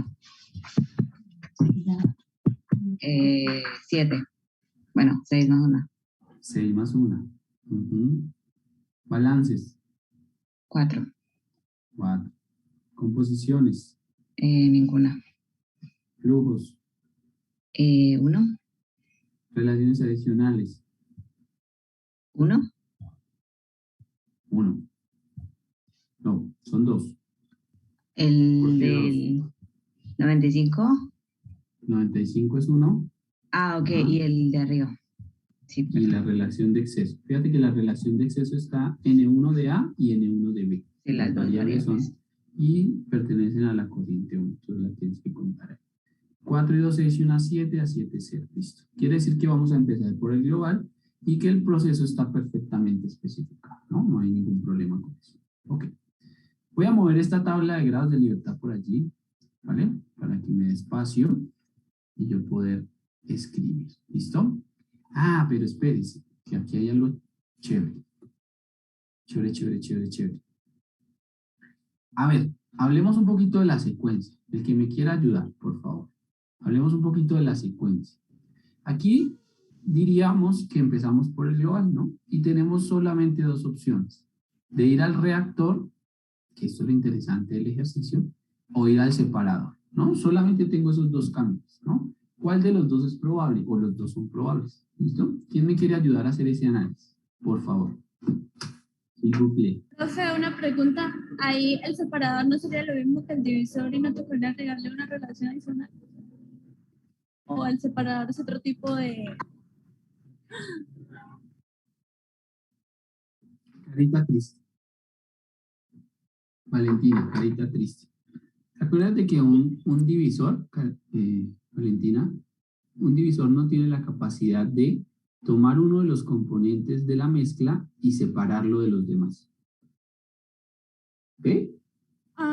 7. Bueno, 6 más 1. 6 más 1. Balances. 4. 4. Composiciones. Ninguna. Flujos. 1. Relaciones adicionales. 1. 1. No, son 2. El del 95. 95 es 1. Ah, ok. Ajá. Y el de arriba. Sí, Y la relación de exceso. Fíjate que la relación de exceso está N1 de A y N1 de B. Sí, las dos variables variables. son y pertenecen a la corriente 1. Entonces la tienes que contar ahí. 4 y 2, 6 y 1, 7 a 7, 0. Listo. Quiere decir que vamos a empezar por el global y que el proceso está perfectamente especificado, ¿no? No hay ningún problema con eso. Ok. Voy a mover esta tabla de grados de libertad por allí, ¿vale? Para que me dé espacio y yo poder escribir. ¿Listo? Ah, pero espérese, que aquí hay algo chévere. Chévere. A ver, hablemos un poquito de la secuencia. El que me quiera ayudar, por favor. Hablemos un poquito de la secuencia. Aquí diríamos que empezamos por el global, ¿no? Y tenemos solamente dos opciones. De ir al reactor, que esto es lo interesante del ejercicio, o ir al separador, ¿no? Solamente tengo esos dos caminos, ¿no? ¿Cuál de los dos es probable? O los dos son probables, ¿listo? ¿Quién me quiere ayudar a hacer ese análisis? Por favor. s'il vous plaît. Profe, una pregunta. Ahí el separador no sería lo mismo que el divisor y no tocaría agregarle una relación adicional. O el separador es otro tipo de. Carita triste. Valentina, carita triste. Acuérdate que un divisor, Valentina, un divisor no tiene la capacidad de tomar uno de los componentes de la mezcla y separarlo de los demás. ¿Ve?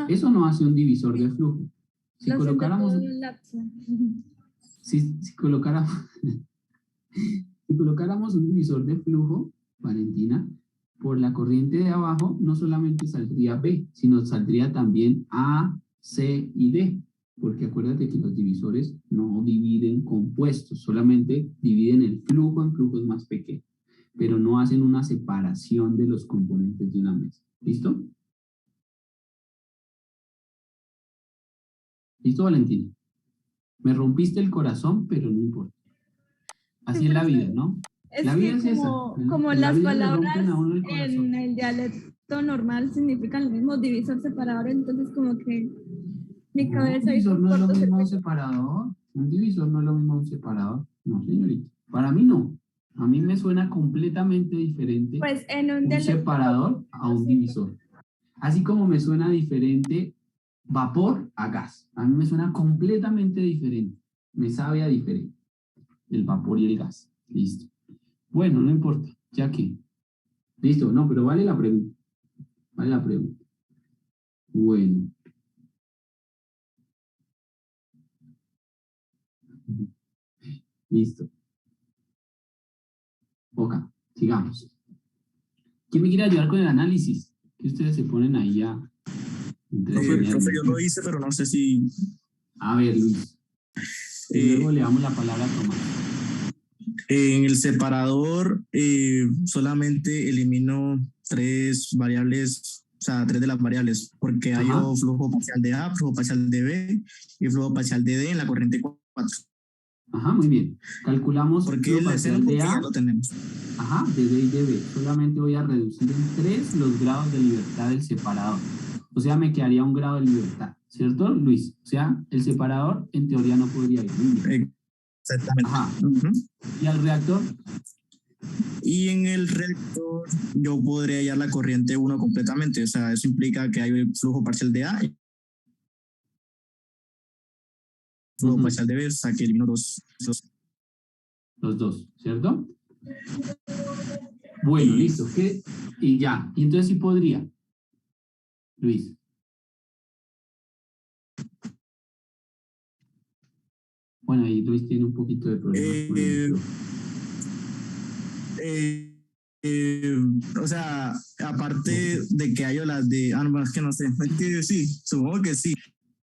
Eso no hace un divisor de flujo. Si colocáramos, si colocáramos un divisor de flujo, Valentina, por la corriente de abajo no solamente saldría B, sino saldría también A, C y D, porque acuérdate que los divisores no dividen compuestos, solamente dividen el flujo en flujos más pequeños, pero no hacen una separación de los componentes de una mezcla. ¿Listo? ¿Listo, Valentina? Me rompiste el corazón, pero no importa. Así es la vida, ¿no? Es la vida que es como esa. las palabras en el dialecto normal significan lo mismo, divisor, separador, entonces como que mi cabeza... Un divisor no es lo mismo a un separador. Un divisor no es lo mismo a un separador. No, señorita. Para mí no. A mí me suena completamente diferente pues en un separador a un divisor. Así como me suena diferente vapor a gas. A mí me suena completamente diferente. Me sabe a diferente. El vapor y el gas. Listo. Bueno, no importa. Ya que. Listo. No, pero vale la pregunta. Vale la pregunta. Bueno. Listo. Ok. Sigamos. ¿Quién me quiere ayudar con el análisis? Que ustedes se ponen ahí a... Profe, yo lo hice, pero no sé si... A ver, Luis. Y luego le damos la palabra a Tomás. En el separador solamente elimino 3 variables, o sea, 3 de las variables, porque hay flujo parcial de A, flujo parcial de B y flujo parcial de D en la corriente 4. Ajá, muy bien. Calculamos porque el parcial de A ya lo tenemos. Ajá, de D y de B. Solamente voy a reducir en 3 los grados de libertad del separador. O sea, me quedaría 1 grado de libertad. ¿Cierto, Luis? O sea, el separador en teoría no podría ir. Exactamente. Ajá. ¿Y al reactor? Y en el reactor yo podría hallar la corriente 1 completamente. O sea, eso implica que hay el flujo parcial de A y flujo parcial de B. O sea, que elimino los dos, ¿cierto? Bueno, listo. ¿Qué? Y ya. Y entonces sí podría. Luis. Bueno, ahí Luis tiene un poquito de problema. O sea, aparte de que hay las de... no, es que no sé. Es que sí, supongo que sí.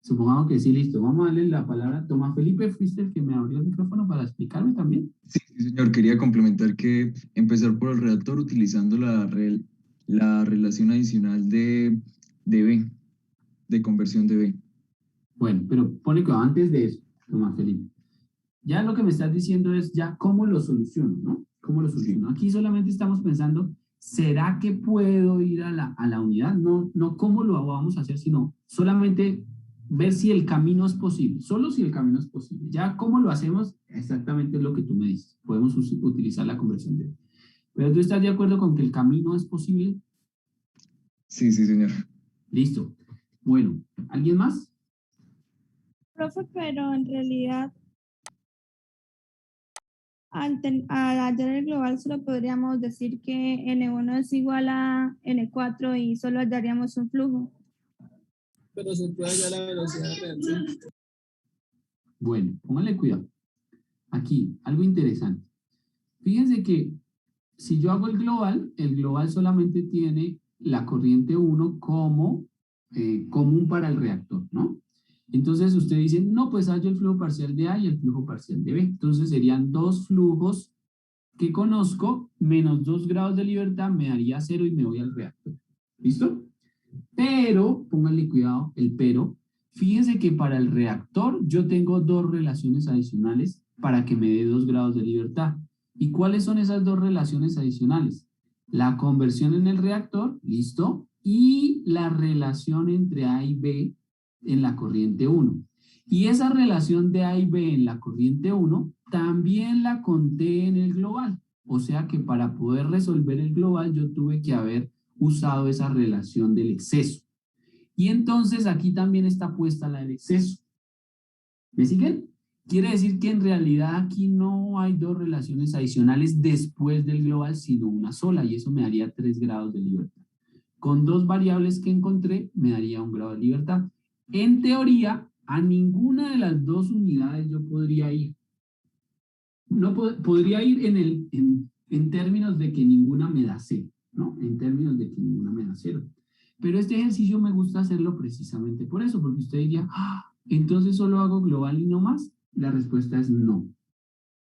Supongamos que sí, listo. Vamos a darle la palabra a Tomás Felipe. ¿Fuiste el que me abrió el micrófono para explicarme también? Sí, señor. Quería complementar que empezar por el reactor utilizando la relación adicional de B, de conversión de B. Bueno, pero pone que antes de eso, Tomás Felipe. Ya lo que me estás diciendo es ya cómo lo soluciono, ¿no? ¿Cómo lo soluciono? Aquí solamente estamos pensando, ¿será que puedo ir a la unidad? No cómo lo vamos a hacer, sino solamente ver si el camino es posible. Solo si el camino es posible. Ya cómo lo hacemos, exactamente es lo que tú me dices. Podemos utilizar la conversión de... ¿Pero tú estás de acuerdo con que el camino es posible? Sí, señor. Listo. Bueno, ¿alguien más? Profe, pero en realidad al hallar el global solo podríamos decir que N1 es igual a N4 y solo hallaríamos un flujo. Pero se puede hallar la velocidad de reacción. Bueno, pónganle cuidado. Aquí, algo interesante. Fíjense que si yo hago el global solamente tiene la corriente 1 como común para el reactor, ¿no? Entonces usted dice, no, pues hallo el flujo parcial de A y el flujo parcial de B. Entonces serían 2 flujos que conozco, menos 2 grados de libertad, me daría 0 y me voy al reactor. ¿Listo? Pero, pónganle cuidado, el pero, fíjense que para el reactor yo tengo 2 relaciones adicionales para que me dé 2 grados de libertad. ¿Y cuáles son esas 2 relaciones adicionales? la conversión en el reactor, listo, y la relación entre A y B en la corriente 1. Y esa relación de A y B en la corriente 1 también la conté en el global. O sea que para poder resolver el global yo tuve que haber usado esa relación del exceso. Y entonces aquí también está puesta la del exceso. ¿Me siguen? Quiere decir que en realidad aquí no hay dos relaciones adicionales después del global, sino una sola, y eso me daría 3 grados de libertad. Con 2 variables que encontré, me daría 1 grado de libertad. En teoría, a ninguna de las 2 unidades yo podría ir. No podría ir en términos de que ninguna me da 0, ¿no? En términos de que ninguna me da 0. Pero este ejercicio me gusta hacerlo precisamente por eso, porque usted diría, entonces solo hago global y no más. La respuesta es no.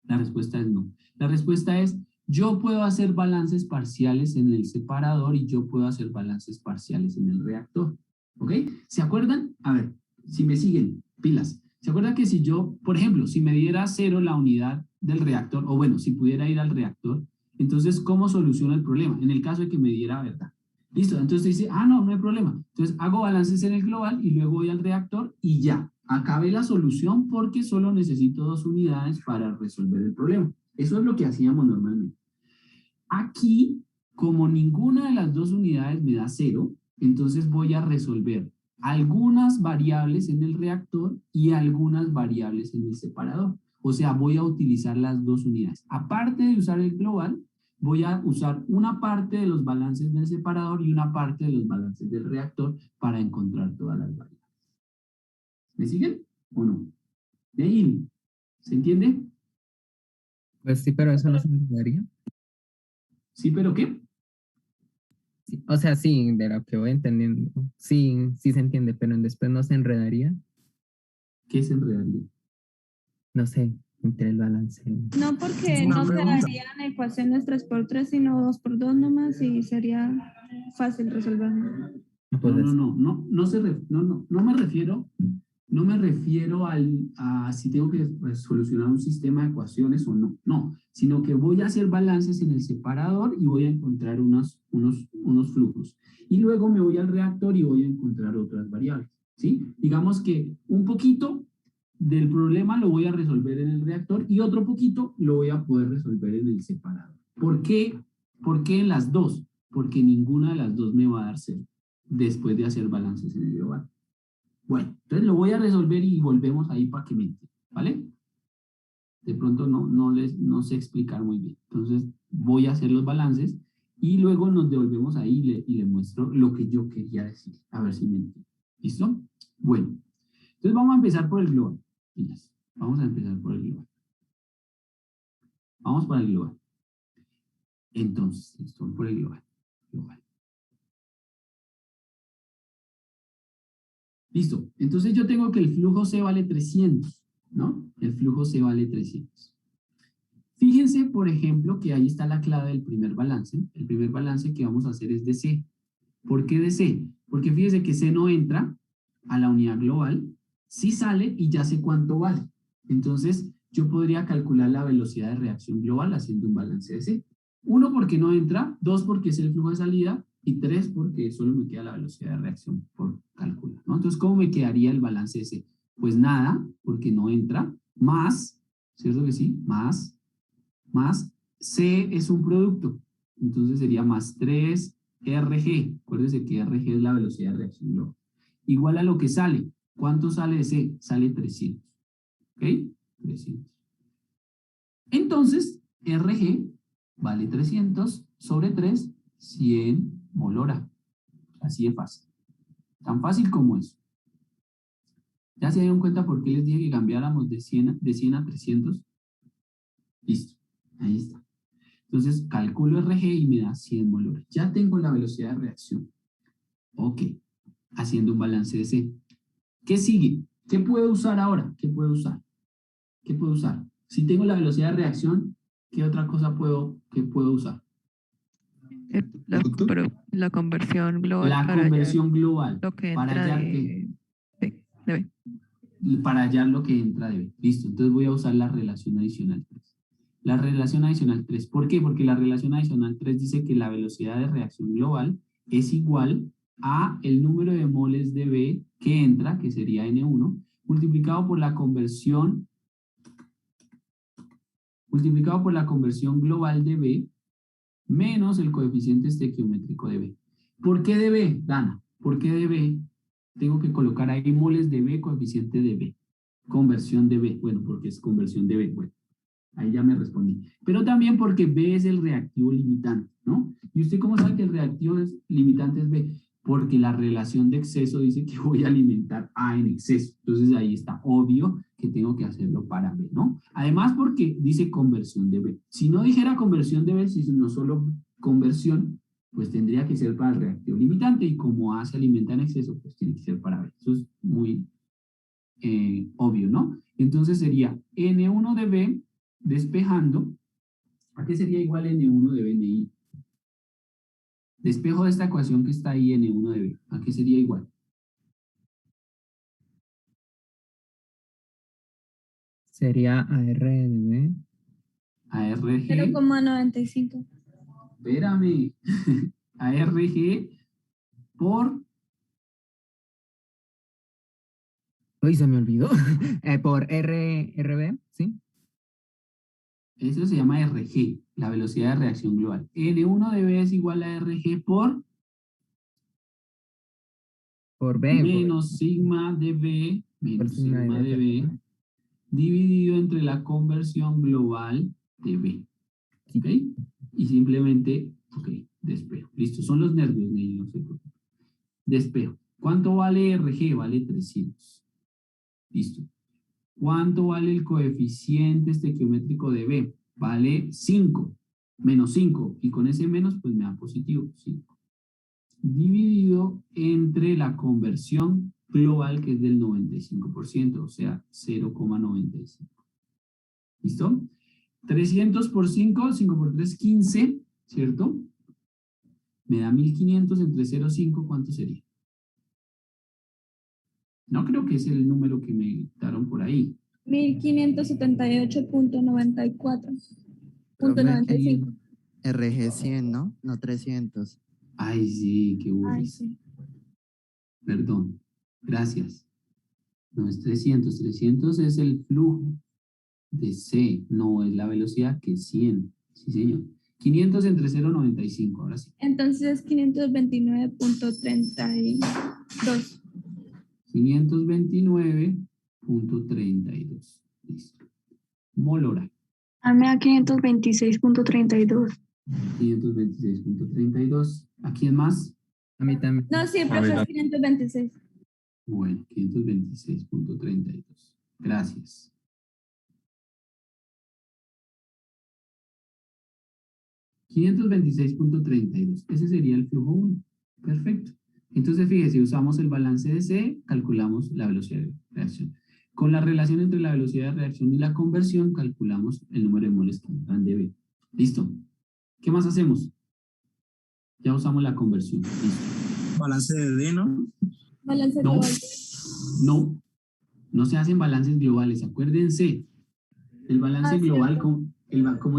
La respuesta es no. La respuesta es, yo puedo hacer balances parciales en el separador y yo puedo hacer balances parciales en el reactor. ¿Ok? ¿Se acuerdan? A ver, si me siguen, pilas. ¿Se acuerdan que si yo, por ejemplo, si me diera 0 la unidad del reactor, o bueno, si pudiera ir al reactor, entonces, ¿cómo soluciono el problema? En el caso de que me diera verdad. Listo, entonces dice, no hay problema. Entonces hago balances en el global y luego voy al reactor y ya. Acabé la solución porque solo necesito 2 unidades para resolver el problema. Eso es lo que hacíamos normalmente. Aquí, como ninguna de las 2 unidades me da 0, entonces voy a resolver algunas variables en el reactor y algunas variables en el separador. O sea, voy a utilizar las 2 unidades. Aparte de usar el global, voy a usar una parte de los balances del separador y una parte de los balances del reactor para encontrar todas las variables. ¿Me siguen o no? Neil, ¿se entiende? Pues sí, pero eso no se enredaría. ¿Sí, pero qué? Sí, o sea, sí, de lo que voy entendiendo. Sí, sí se entiende, pero después no se enredaría. ¿Qué se enredaría? No sé, entre el balance. No, porque no se darían ecuaciones 3×3, sino 2×2 nomás y sería fácil resolverlo. No me refiero a si tengo que solucionar un sistema de ecuaciones o no. No, sino que voy a hacer balances en el separador y voy a encontrar unos flujos. Y luego me voy al reactor y voy a encontrar otras variables, ¿sí? Digamos que un poquito del problema lo voy a resolver en el reactor y otro poquito lo voy a poder resolver en el separador. ¿Por qué? ¿Por qué en las 2? Porque ninguna de las 2 me va a dar 0 después de hacer balances en el global. Bueno, entonces lo voy a resolver y volvemos ahí para que me entiendan, ¿vale? De pronto no sé explicar muy bien. Entonces voy a hacer los balances y luego nos devolvemos ahí y le muestro lo que yo quería decir. A ver si me entienden. ¿Listo? Bueno, entonces vamos a empezar por el global. Vamos a empezar por el global. Vamos para el global. Entonces, esto por el global. Listo. Entonces yo tengo que el flujo C vale 300, ¿no? El flujo C vale 300. Fíjense, por ejemplo, que ahí está la clave del primer balance. El primer balance que vamos a hacer es de C. ¿Por qué de C? Porque fíjense que C no entra a la unidad global, sí sale y ya sé cuánto vale. Entonces, yo podría calcular la velocidad de reacción global haciendo un balance de C. 1, porque no entra, 2, porque es el flujo de salida, y 3, porque solo me queda la velocidad de reacción por calcular, ¿no? Entonces, ¿cómo me quedaría el balance de C? Pues nada, porque no entra, más, ¿cierto que sí? Más C es un producto, entonces sería más 3 RG, acuérdense que RG es la velocidad de reacción global, igual a lo que sale. ¿Cuánto sale de C? Sale 300, ¿ok? 300. Entonces, RG vale 300 sobre 3, 100 mol hora. Así de fácil. Tan fácil como eso. ¿Ya se dieron cuenta por qué les dije que cambiáramos de 100 a 300? Listo. Ahí está. Entonces, calculo RG y me da 100 mol hora. Ya tengo la velocidad de reacción. Ok. Haciendo un balance de C. ¿Qué sigue? ¿Qué puedo usar ahora? ¿Qué puedo usar? Si tengo la velocidad de reacción, ¿qué otra cosa puedo usar? La conversión global. La conversión global. Lo que para entra hallar de B. Para hallar lo que entra de B. Listo. Entonces voy a usar la relación adicional 3. La relación adicional 3. ¿Por qué? Porque la relación adicional 3 dice que la velocidad de reacción global es igual a el número de moles de B que entra, que sería N1, multiplicado por la conversión global de B menos el coeficiente estequiométrico de B. ¿Por qué de B, Dana? ¿Por qué de B? Tengo que colocar ahí moles de B, coeficiente de B. Conversión de B. Bueno, porque es conversión de B. Bueno, ahí ya me respondí. Pero también porque B es el reactivo limitante, ¿no? ¿Y usted cómo sabe que el reactivo limitante es B? Porque la relación de exceso dice que voy a alimentar A en exceso. Entonces ahí está obvio que tengo que hacerlo para B, ¿no? Además porque dice conversión de B. Si no dijera conversión de B, sino solo conversión, pues tendría que ser para el reactivo limitante. Y como A se alimenta en exceso, pues tiene que ser para B. Eso es muy obvio, ¿no? Entonces sería N1 de B despejando. ¿A qué sería igual N1 de B NI? Despejo de esta ecuación que está ahí N1 de B. ¿A qué sería igual? Sería AR de B. ARG. 0,95. Espérame. ARG por... Uy, se me olvidó. Por RB, ¿sí? Eso se llama RG, la velocidad de reacción global. N1 de B es igual a RG por B. Menos sigma de B, menos sigma de B, dividido entre la conversión global de B. ¿Ok? Y simplemente, ok, despejo. Listo, son los nervios, Ney, no se preocupe. Despejo. ¿Cuánto vale RG? Vale 300. Listo. ¿Cuánto vale el coeficiente estequiométrico de B? Vale 5. Menos 5. Y con ese menos, pues me da positivo, 5. Dividido entre la conversión global, que es del 95%, o sea, 0,95. ¿Listo? 300 por 5, 5 por 3, 15, ¿cierto? Me da 1500 entre 0 y 5, ¿cuánto sería? No creo que es el número que me dictaron por ahí. 1578.94.95. RG 100, ¿no? No 300. Ay, sí, qué burro. Ay, sí. Perdón. Gracias. No es 300. 300 es el flujo de C. No, es la velocidad que es 100. Sí, señor. 500 entre 0,95. Ahora sí. Entonces 529.32. 529.32. Listo. Mol hora. A mí me da 526.32. 526.32. ¿A quién más? A mí también. No, siempre fue 526. Bueno, 526.32. Gracias. $526.32. Ese sería el flujo 1. Perfecto. Entonces, fíjese, usamos el balance de C, calculamos la velocidad de reacción. Con la relación entre la velocidad de reacción y la conversión, calculamos el número de moles que entran de B. ¿Listo? ¿Qué más hacemos? Ya usamos la conversión. ¿Listo? Balance de D, ¿no? Balance No, global. no se hacen balances globales. Acuérdense, el balance global, como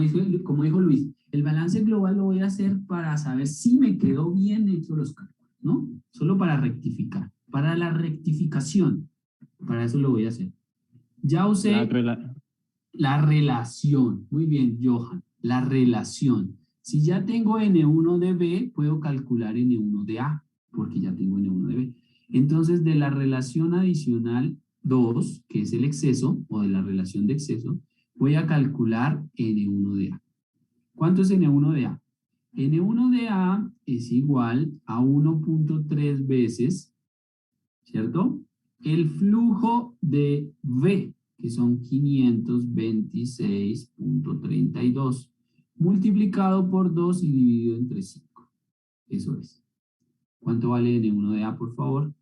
dijo Luis, el balance global lo voy a hacer para saber si me quedó bien hecho los cálculos, ¿no? Solo para rectificar. Para la rectificación, para eso lo voy a hacer. Ya usé la relación. Muy bien, Johan. La relación. Si ya tengo N1 de B, puedo calcular N1 de A, porque ya tengo N1 de B. Entonces, de la relación adicional 2, que es el exceso, o de la relación de exceso, voy a calcular N1 de A. ¿Cuánto es N1 de A? N1 de A es igual a 1.3 veces, ¿cierto? El flujo de V, que son 526.32, multiplicado por 2 y dividido entre 5. Eso es. ¿Cuánto vale N1 de A, por favor?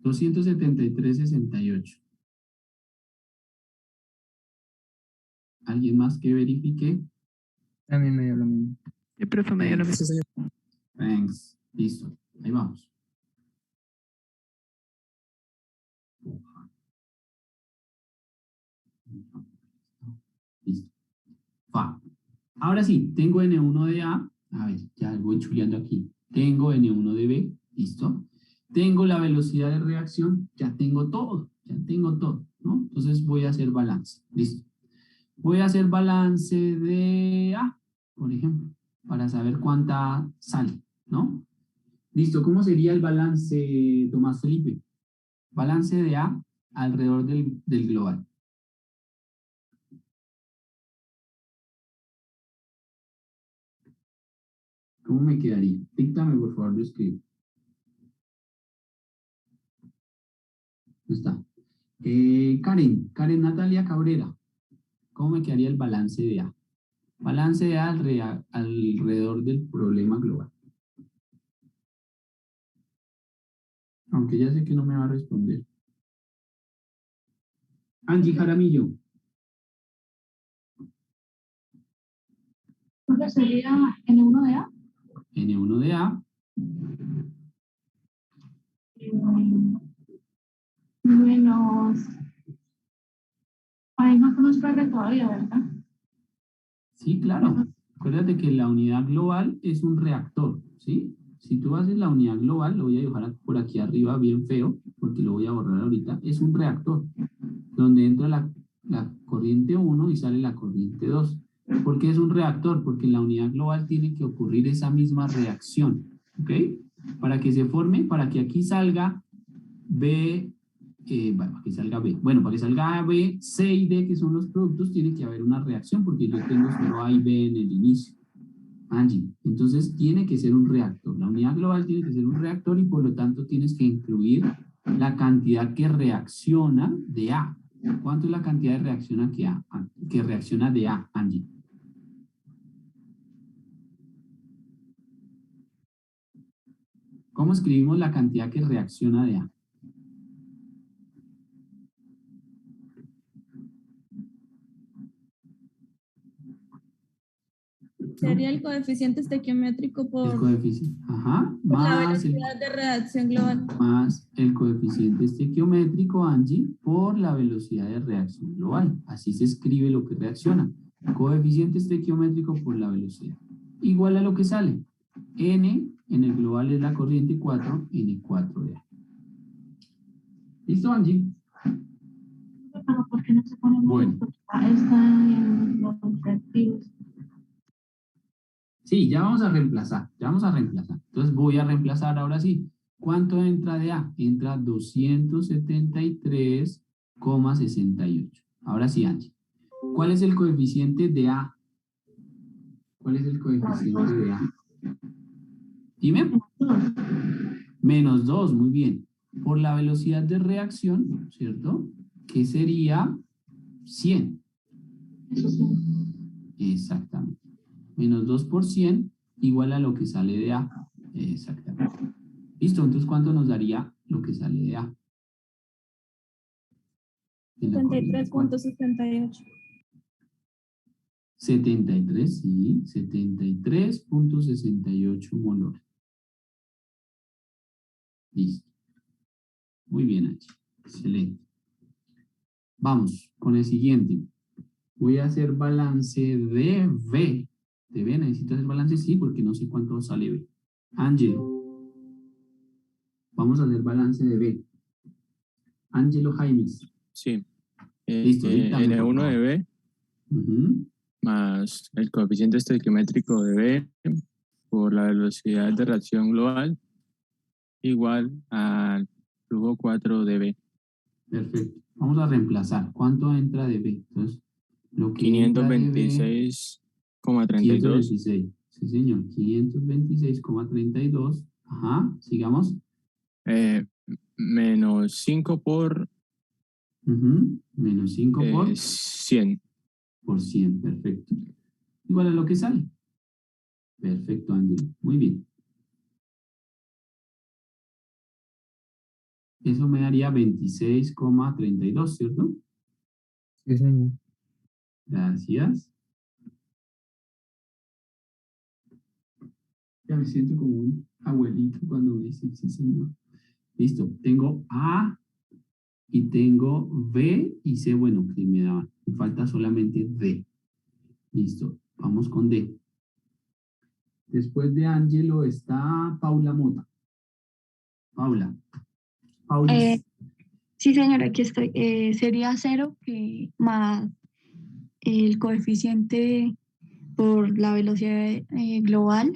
$273.68. ¿Alguien más que verifique? También me dio lo mismo. El profe me dio lo mismo. Thanks. Listo. Ahí vamos. Listo. Fa. Ahora sí, tengo N1 de A. A ver, ya voy chuleando aquí. Tengo N1 de B. Listo. Tengo la velocidad de reacción. Ya tengo todo. Ya tengo todo, ¿no? Entonces voy a hacer balance. Listo. Voy a hacer balance de A, por ejemplo, para saber cuánta sale, ¿no? Listo. ¿Cómo sería el balance, Tomás Felipe? Balance de A alrededor del global. ¿Cómo me quedaría? Díctame, por favor, lo escribo. Está. Karen Natalia Cabrera. ¿Cómo me quedaría el balance de A? Balance de A alrededor del problema global. Aunque ya sé que no me va a responder. Angie Jaramillo. ¿Cuál sería N1 de A? N1 de A. Menos... Ahí no conozco el todavía, ¿verdad? Sí, claro. Acuérdate que la unidad global es un reactor, ¿sí? Si tú haces la unidad global, lo voy a dibujar por aquí arriba bien feo, porque lo voy a borrar ahorita, es un reactor, donde entra la corriente 1 y sale la corriente 2. ¿Por qué es un reactor? Porque en la unidad global tiene que ocurrir esa misma reacción, ¿ok? Para que se forme, para que aquí salga B, para que salga B. Bueno, para que salga B, C y D, que son los productos, tiene que haber una reacción, porque yo tengo solo A y B en el inicio. Angie, entonces tiene que ser un reactor. La unidad global tiene que ser un reactor y por lo tanto tienes que incluir la cantidad que reacciona de A. ¿Cuánto es la cantidad de que reacciona de A, Angie? ¿Cómo escribimos la cantidad que reacciona de A? Sería el coeficiente estequiométrico por El coeficiente, ajá, la más velocidad de reacción global. más el coeficiente estequiométrico, Angie, por la velocidad de reacción global. Así se escribe lo que reacciona. Coeficiente estequiométrico por la velocidad. Igual a lo que sale. N en el global es la corriente 4, N4 de A. ¿Listo, Angie? Pero ¿por qué no se pone Bueno. Está en los reactivos. Sí, ya vamos a reemplazar, Entonces voy a reemplazar ahora sí. ¿Cuánto entra de A? Entra 273,68. Ahora sí, Angie. ¿Cuál es el coeficiente de A? ¿Cuál es el coeficiente de A? Dime. Menos 2, muy bien. Por la velocidad de reacción, ¿cierto? Que sería 100. Eso sí. Exactamente. Menos 2 por 100 igual a lo que sale de A. Exactamente. Listo, entonces ¿cuánto nos daría lo que sale de A? 73.68. 73, sí, 73.68 molor. Listo. Muy bien, H. Excelente. Vamos con el siguiente. Voy a hacer balance de B. ¿De B? ¿Necesito hacer balance? Sí, porque no sé cuánto sale B. Ángelo. Vamos a hacer balance de B. Ángelo Jaimes. Sí. Listo, díctame, por N1 favor. de B más el coeficiente estequiométrico de B por la velocidad de reacción global igual al flujo 4 de B. Perfecto. Vamos a reemplazar. ¿Cuánto entra de B? Entonces, lo que entra de B... 526,32. 526. Sí, señor. 526,32. Ajá. Sigamos. Menos 5 por... Menos 5 por... 100. Por 100. Perfecto. Igual a lo que sale. Perfecto, Ángel. Muy bien. Eso me daría 26,32, ¿cierto? Sí, señor. Gracias. Ya me siento como un abuelito cuando me dicen, sí, señor. Listo, tengo A y tengo B y C, bueno, que me da, me falta solamente D. Listo, vamos con D. Después de Ángelo está Paula Mota. Paula. Paula. Sí, señora, aquí estoy. Sería 0 más el coeficiente por la velocidad global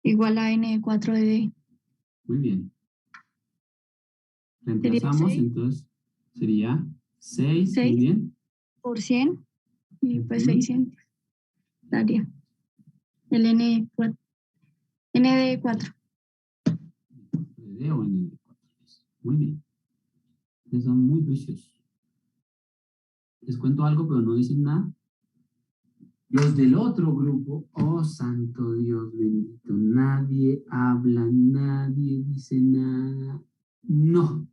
igual a n de 4 de d. Muy bien. Sería Reemplazamos, 6. Entonces sería 6, muy bien. Por 100 y pues Ujú. 600 daría. El n de 4. D o N de 4. Muy bien. Ustedes son muy juiciosos. Les cuento algo, pero no dicen nada. Los del otro grupo, oh santo Dios bendito, nadie habla, nadie dice nada. No.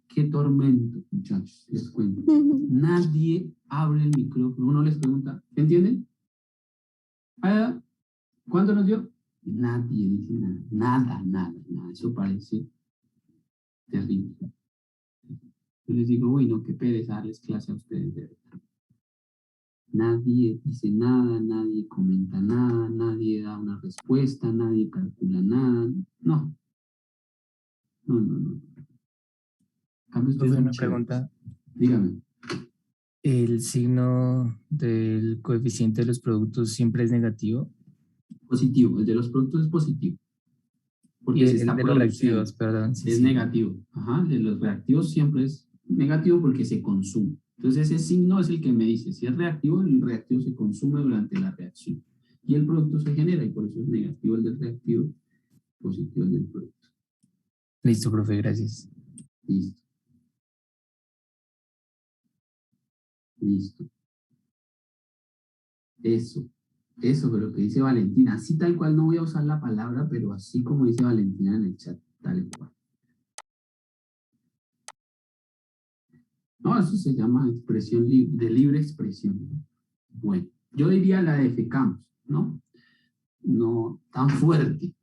Qué tormento, muchachos, les cuento. Nadie abre el micrófono. Uno les pregunta, ¿entienden? Ah, ¿cuánto nos dio? Nadie dice nada. Nada, nada, nada. Eso parece terrible. Yo les digo, uy, no, qué pereza darles clase a ustedes de verdad. Nadie dice nada, nadie comenta nada, nadie da una respuesta, nadie calcula nada. No. No, no, no. Cambio, ustedes Profe, son una chéveres. pregunta. Dígame. ¿El signo del coeficiente de los productos siempre es negativo? Positivo. El de los productos es positivo. Porque Y se el está de los produciendo. reactivos, perdón. Sí, Es sí. negativo. Ajá. El de los reactivos siempre es negativo porque se consume. Entonces ese signo es el que me dice si es reactivo, el reactivo se consume durante la reacción. Y el producto se genera y por eso es negativo el del reactivo, positivo el del producto. Listo, profe, gracias. Listo. Listo. Eso fue lo que dice Valentina. Así tal cual no voy a usar la palabra, pero así como dice Valentina en el chat, tal cual. No, eso se llama expresión de libre expresión. Bueno, yo diría la de FECAMS, ¿no? No tan fuerte.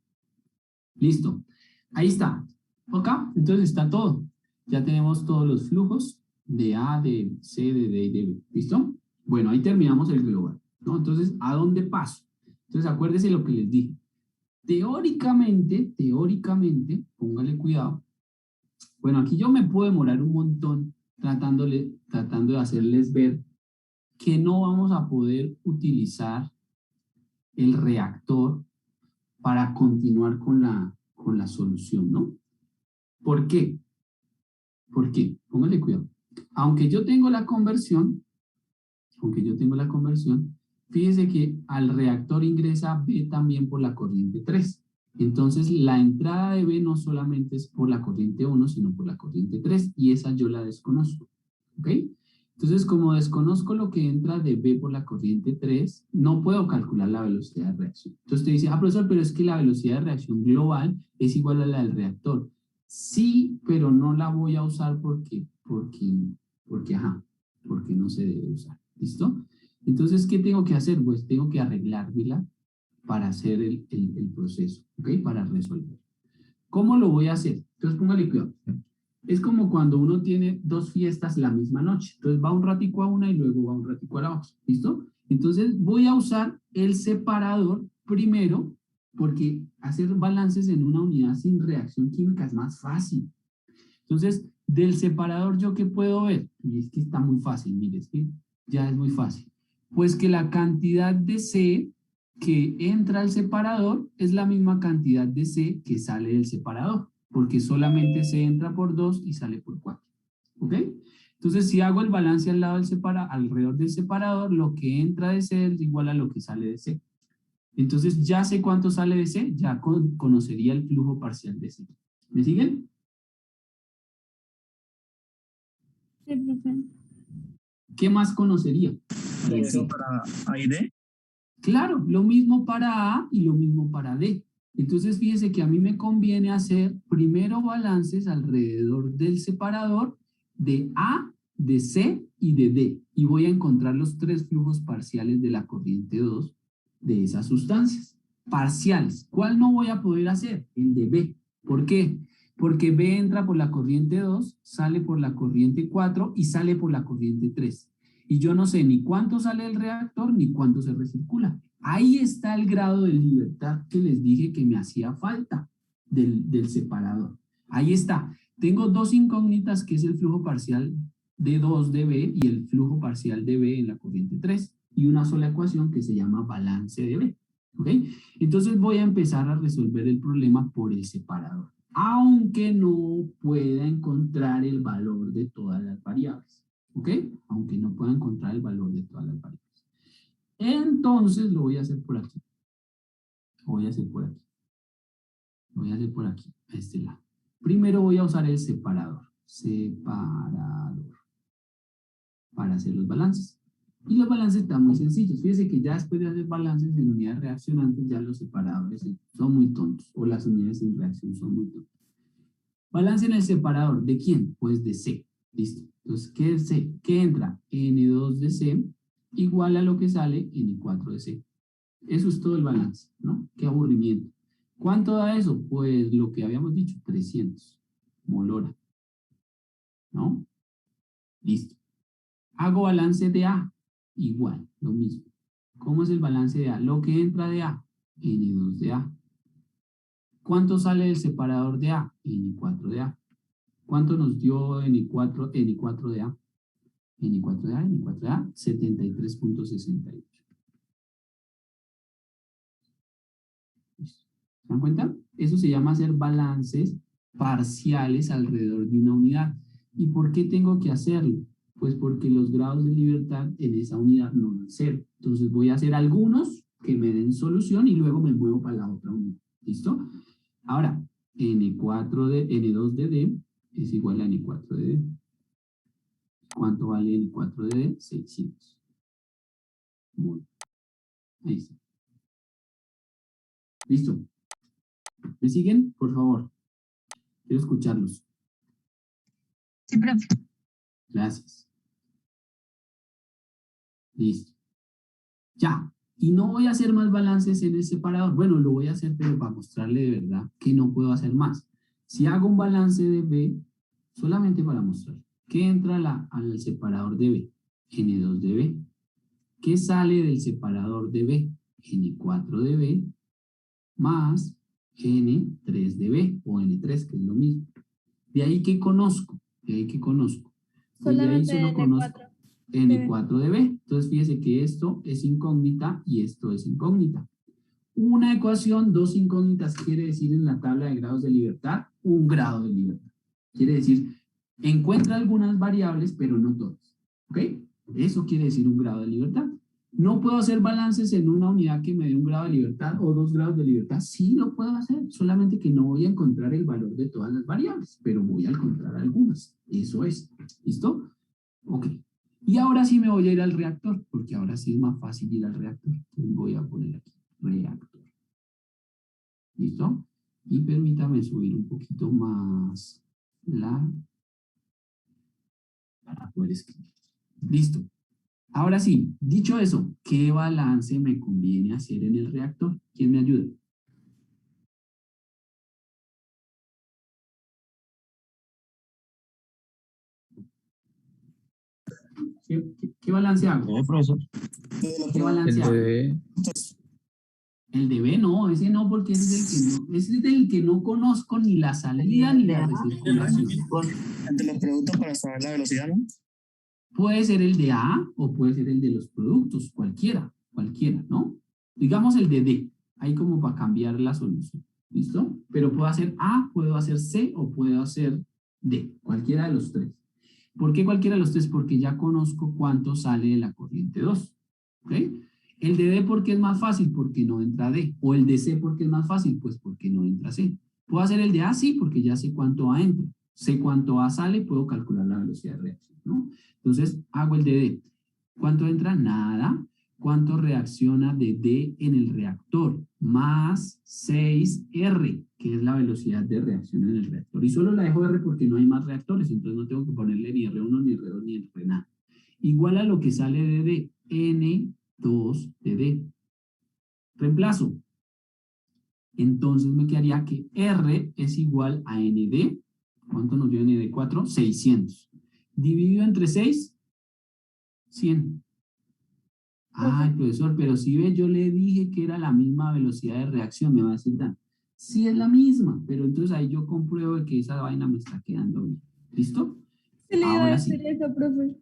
Listo. Ahí está. ¿Ok? Entonces está todo. Ya tenemos todos los flujos de A, de C, de D y de B. ¿Listo? Bueno, ahí terminamos el global, ¿no? Entonces, ¿a dónde paso? Entonces, acuérdese lo que les dije. Teóricamente, póngale cuidado. Bueno, aquí yo me puedo demorar un montón tratando de hacerles ver que no vamos a poder utilizar el reactor para continuar con la solución, ¿no? ¿Por qué? ¿Por qué? Póngale cuidado. Aunque yo tengo la conversión, fíjese que al reactor ingresa B también por la corriente 3. Entonces, la entrada de B no solamente es por la corriente 1, sino por la corriente 3, y esa yo la desconozco, ¿ok? Entonces, como desconozco lo que entra de B por la corriente 3, no puedo calcular la velocidad de reacción. Entonces, te dice, profesor, pero es que la velocidad de reacción global es igual a la del reactor. Sí, pero no la voy a usar porque no se debe usar. ¿Listo? Entonces, ¿qué tengo que hacer? Pues tengo que arreglármela para hacer el proceso, ¿ok? Para resolver. ¿Cómo lo voy a hacer? Entonces, póngale cuidado. Es como cuando uno tiene dos fiestas la misma noche. Entonces, va un ratico a una y luego va un ratico a la otra. ¿Listo? Entonces, voy a usar el separador primero porque hacer balances en una unidad sin reacción química es más fácil. Entonces, del separador, ¿yo qué puedo ver? Y es que está muy fácil, mire, es que ya es muy fácil. Pues que la cantidad de C que entra al separador es la misma cantidad de C que sale del separador, porque solamente C entra por 2 y sale por 4. ¿Ok? Entonces, si hago el balance al lado del alrededor del separador, lo que entra de C es igual a lo que sale de C. Entonces, ya sé cuánto sale de C, ya conocería el flujo parcial de C. ¿Me siguen? Sí, profe. ¿Qué más conocería? ¿Eso para A y D? Claro, lo mismo para A y lo mismo para D. Entonces, fíjese que a mí me conviene hacer primero balances alrededor del separador de A, de C y de D. Y voy a encontrar los tres flujos parciales de la corriente 2 de esas sustancias. parciales. ¿Cuál no voy a poder hacer? El de B. ¿Por qué? Porque B entra por la corriente 2, sale por la corriente 4 y sale por la corriente 3. Y yo no sé ni cuánto sale del reactor ni cuánto se recircula. Ahí está el grado de libertad que les dije que me hacía falta del separador. Ahí está. Tengo dos incógnitas, que es el flujo parcial de 2 de B y el flujo parcial de B en la corriente 3. Y una sola ecuación que se llama balance de B. ¿Ok? Entonces voy a empezar a resolver el problema por el separador, aunque no pueda encontrar el valor de todas las variables. ¿Ok? Aunque no pueda encontrar el valor de todas las variables. Entonces lo voy a hacer por aquí. Lo voy a hacer por aquí. Lo voy a hacer por aquí, a este lado. Primero voy a usar el separador. Separador. Para hacer los balances. Y los balances están muy sencillos. Fíjense que ya después de hacer balances en unidades reaccionantes, ya los separadores son muy tontos. O las unidades en reacción son muy tontas. Balance en el separador. ¿De quién? Pues de C. Listo. Entonces, ¿qué es C? ¿Qué entra? N2 de C igual a lo que sale N4 de C. Eso es todo el balance, ¿no? Qué aburrimiento. ¿Cuánto da eso? Pues lo que habíamos dicho, 300 molora. ¿No? Listo. Hago balance de A. Igual, lo mismo. ¿Cómo es el balance de A? Lo que entra de A, N2 de A. ¿Cuánto sale del separador de A? N4 de A. ¿Cuánto nos dio N4 de A? N4 de A, N4 de A, 73.68. ¿Se dan cuenta? Eso se llama hacer balances parciales alrededor de una unidad. ¿Y por qué tengo que hacerlo? Pues porque los grados de libertad en esa unidad no dan cero. Entonces voy a hacer algunos que me den solución y luego me muevo para la otra unidad. ¿Listo? Ahora, N2 de D es igual a N4 de D. ¿Cuánto vale N4 de D? 600. Muy bien. Ahí está. ¿Listo? ¿Me siguen? Por favor. Quiero escucharlos. Sí, profe. Gracias. Listo. Ya. Y no voy a hacer más balances en el separador. Bueno, lo voy a hacer, pero para mostrarle de verdad que no puedo hacer más. Si hago un balance de B, solamente para mostrar, ¿qué entra al separador de B? N2 de B. ¿Qué sale del separador de B? N4 de B más N3 de B, o N3, que es lo mismo. De ahí que conozco. De ahí que conozco. Pues de ahí solo conozco N4 de B. Entonces fíjese que esto es incógnita y esto es incógnita. Una ecuación, dos incógnitas, quiere decir en la tabla de grados de libertad, un grado de libertad. Quiere decir, encuentra algunas variables, pero no todas. ¿Ok? Eso quiere decir un grado de libertad. ¿No puedo hacer balances en una unidad que me dé un grado de libertad o 2 grados de libertad? Sí lo puedo hacer, solamente que no voy a encontrar el valor de todas las variables, pero voy a encontrar algunas. Eso es. ¿Listo? Ok. Y ahora sí me voy a ir al reactor, porque ahora sí es más fácil ir al reactor. Entonces voy a poner aquí, reactor. ¿Listo? Y permítame subir un poquito más para poder escribir. Listo. Ahora sí, dicho eso, ¿qué balance me conviene hacer en el reactor? ¿Quién me ayuda? ¿Qué balance hago? Profesor. ¿Qué balance hago? El de B no, ese no, porque ese es del que no conozco ni la salida ni la recirculación. Ante los productos para saber la velocidad, ¿no? Puede ser el de A o puede ser el de los productos, cualquiera, ¿no? Digamos el de D, ahí como para cambiar la solución, ¿listo? Pero puedo hacer A, puedo hacer C o puedo hacer D, cualquiera de los tres. ¿Por qué cualquiera de los tres? Porque ya conozco cuánto sale de la corriente 2, ¿ok? El de D, ¿por qué es más fácil? Porque no entra D. O el de C, ¿por qué es más fácil? Pues porque no entra C. ¿Puedo hacer el de A? Sí, porque ya sé cuánto A entra. Sé cuánto A sale, puedo calcular la velocidad de reacción, ¿no? Entonces, hago el de D. ¿Cuánto entra? Nada. ¿Cuánto reacciona de D en el reactor? Más 6R, que es la velocidad de reacción en el reactor. Y solo la dejo R porque no hay más reactores, entonces no tengo que ponerle ni R1, ni R2, ni R nada. Igual a lo que sale de D, N2 de D. Reemplazo. Entonces me quedaría que R es igual a ND. ¿Cuánto nos dio ND4? 600. Dividido entre 6, 100. Ay, profesor, pero si ve, yo le dije que era la misma velocidad de reacción, me va a decir, Dan. Sí es la misma, pero entonces ahí yo compruebo que esa vaina me está quedando bien. ¿Listo? Se le iba a Ahora decir sí. eso, profe.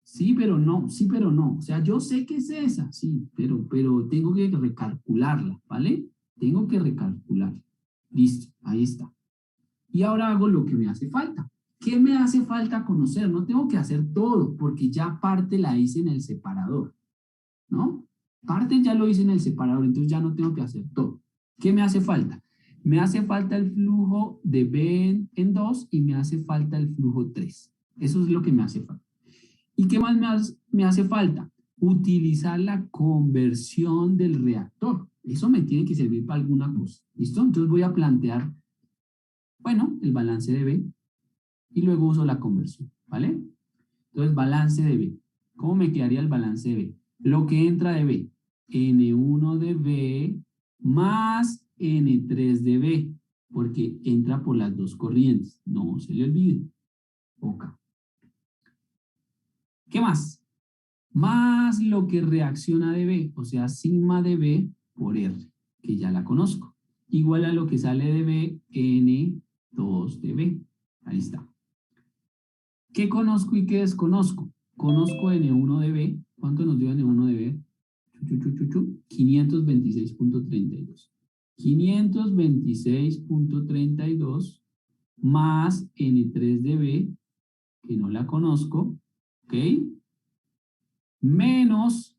Sí, pero no, sí, pero no. O sea, yo sé que es esa, sí, pero tengo que recalcularla, ¿vale? Tengo que recalcularla. Listo, ahí está. Y ahora hago lo que me hace falta. ¿Qué me hace falta conocer? No tengo que hacer todo, porque ya parte la hice en el separador, ¿no? Parte ya lo hice en el separador, entonces ya no tengo que hacer todo. ¿Qué me hace falta? Me hace falta el flujo de B en 2 y me hace falta el flujo 3. Eso es lo que me hace falta. ¿Y qué más me hace falta? Utilizar la conversión del reactor. Eso me tiene que servir para alguna cosa. ¿Listo? Entonces voy a plantear, bueno, el balance de B y luego uso la conversión, ¿vale? Entonces, balance de B. ¿Cómo me quedaría el balance de B? Lo que entra de B, N1 de B más N3 de B, porque entra por las dos corrientes. No se le olvide. OK. ¿Qué más? Más lo que reacciona de B, o sea, sigma de B por R, que ya la conozco. Igual a lo que sale de B, N2 de B. Ahí está. ¿Qué conozco y qué desconozco? Conozco N1 de B. ¿Cuánto nos dio N1 de B? 526.32. 526.32 más N3 de B, que no la conozco, ¿ok? Menos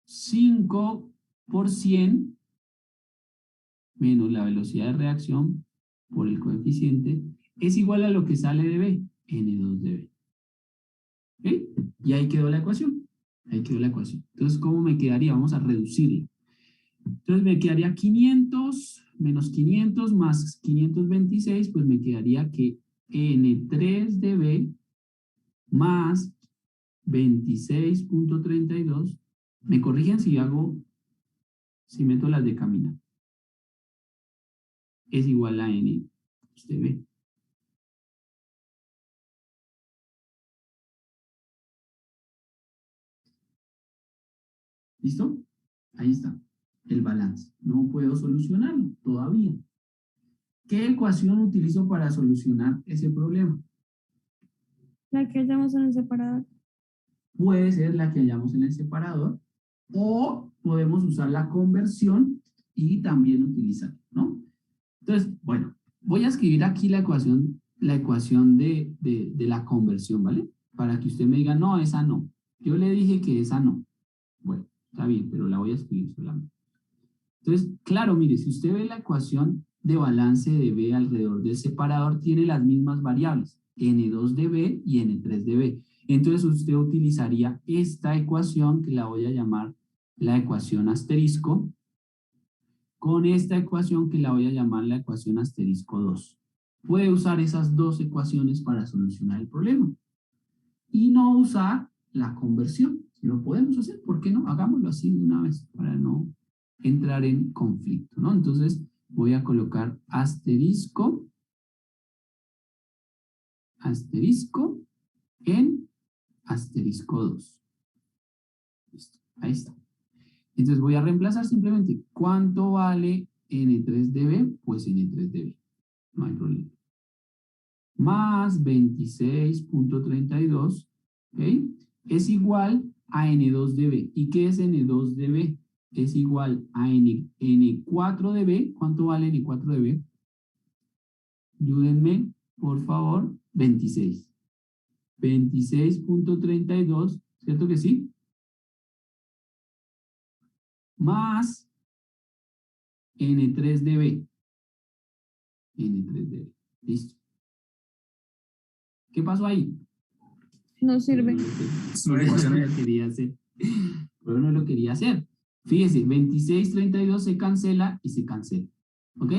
5% menos la velocidad de reacción por el coeficiente es igual a lo que sale de B, N2 de B. ¿Ok? Y ahí quedó la ecuación. Ahí quedó la ecuación. Entonces, ¿cómo me quedaría? Vamos a reducirla. Entonces, me quedaría 500 menos 500 más 526, pues me quedaría que N3 de B más 26.32. Me corrigen si meto las de caminar. Es igual a N de B. ¿Listo? Ahí está, el balance. No puedo solucionarlo todavía. ¿Qué ecuación utilizo para solucionar ese problema? La que hallamos en el separador. Puede ser la que hallamos en el separador o podemos usar la conversión y también utilizar, ¿no? Entonces, bueno, voy a escribir aquí la ecuación de la conversión, ¿vale? Para que usted me diga, no, esa no. Yo le dije que esa no. Bueno, está bien, pero la voy a escribir solamente. Entonces, claro, mire, si usted ve la ecuación de balance de B alrededor del separador, tiene las mismas variables, N2 de B y N3 de B. Entonces, usted utilizaría esta ecuación, que la voy a llamar la ecuación asterisco, con esta ecuación que la voy a llamar la ecuación asterisco 2. Puede usar esas dos ecuaciones para solucionar el problema. Y no usar la conversión. Si lo podemos hacer, ¿por qué no? Hagámoslo así de una vez para no entrar en conflicto, ¿no? Entonces voy a colocar asterisco en asterisco 2. Listo, ahí está. Entonces voy a reemplazar simplemente ¿cuánto vale N3 de B? Pues N3 de B, no hay problema. Más 26.32, ¿ok? Es igual a N2 de B. ¿Y qué es N2 de B? Es igual a N4 de B. ¿Cuánto vale N4 de B? Ayúdenme, por favor. 26. 26.32, ¿cierto que sí? Más N3 de B. N3 de B. Listo. ¿Qué pasó ahí? No sirve. Por eso no lo quería hacer. Por eso no lo quería hacer. Fíjese, 26.32 se cancela y se cancela. ¿Ok?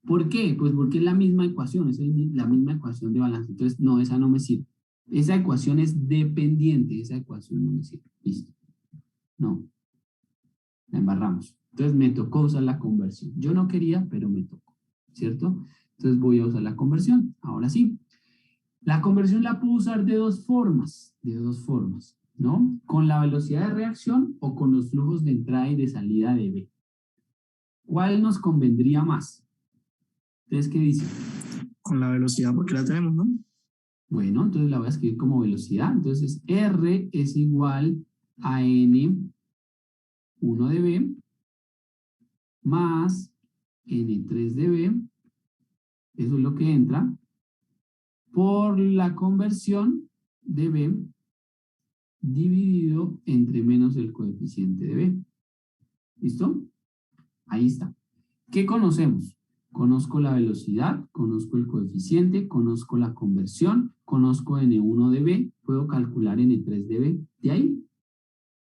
¿Por qué? Pues porque es la misma ecuación, es la misma ecuación de balance. Entonces, no, esa no me sirve. Esa ecuación es dependiente, esa ecuación no me sirve. Listo. No. La embarramos. Entonces me tocó usar la conversión. Yo no quería, pero me tocó, ¿cierto? Entonces voy a usar la conversión. Ahora sí. La conversión la puedo usar de dos formas, ¿no? Con la velocidad de reacción o con los flujos de entrada y de salida de B. ¿Cuál nos convendría más? ¿Ustedes qué dicen? Con la velocidad, porque la tenemos, ¿no? Bueno, entonces la voy a escribir como velocidad. Entonces, R es igual a N1 de B más N3 de B. Eso es lo que entra por la conversión de B dividido entre menos el coeficiente de B. ¿Listo? Ahí está. ¿Qué conocemos? Conozco la velocidad, conozco el coeficiente, conozco la conversión, conozco N1 de B, puedo calcular N3 de B. ¿De ahí?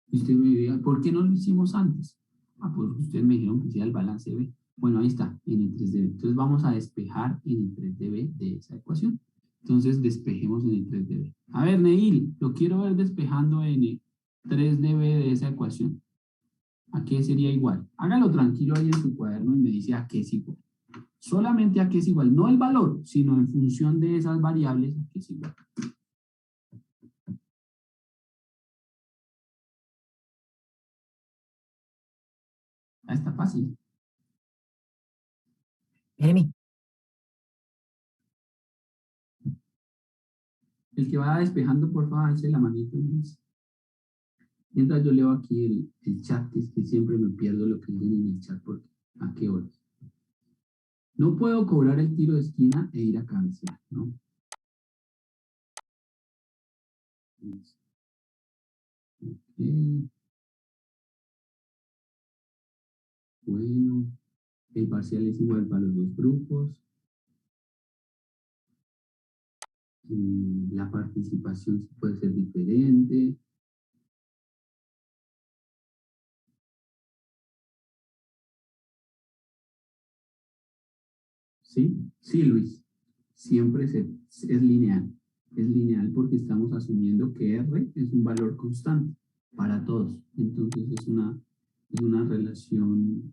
Y usted me diría, ¿por qué no lo hicimos antes? Ah, pues ustedes me dijeron que sea el balance de B. Bueno, ahí está, N3 de B. Entonces vamos a despejar N3 de B de esa ecuación. Entonces despejemos N3 de B. A ver, Neil, lo quiero ver despejando N3 de B de esa ecuación. ¿A qué sería igual? Hágalo tranquilo ahí en su cuaderno y me dice a qué es igual. Solamente a qué es igual, no el valor, sino en función de esas variables a qué es igual. Ah, está fácil. Jeremy. El que va despejando, por favor, eche la manito y me dice. Mientras yo leo aquí el chat, que es que siempre me pierdo lo que dicen en el chat, porque ¿a qué hora? No puedo cobrar el tiro de esquina e ir a cabecear, ¿no? Okay. Bueno, el parcial es igual para los dos grupos. La participación sí puede ser diferente. ¿Sí? Sí, Luis. Siempre es lineal. Es lineal porque estamos asumiendo que R es un valor constante para todos. Entonces es una relación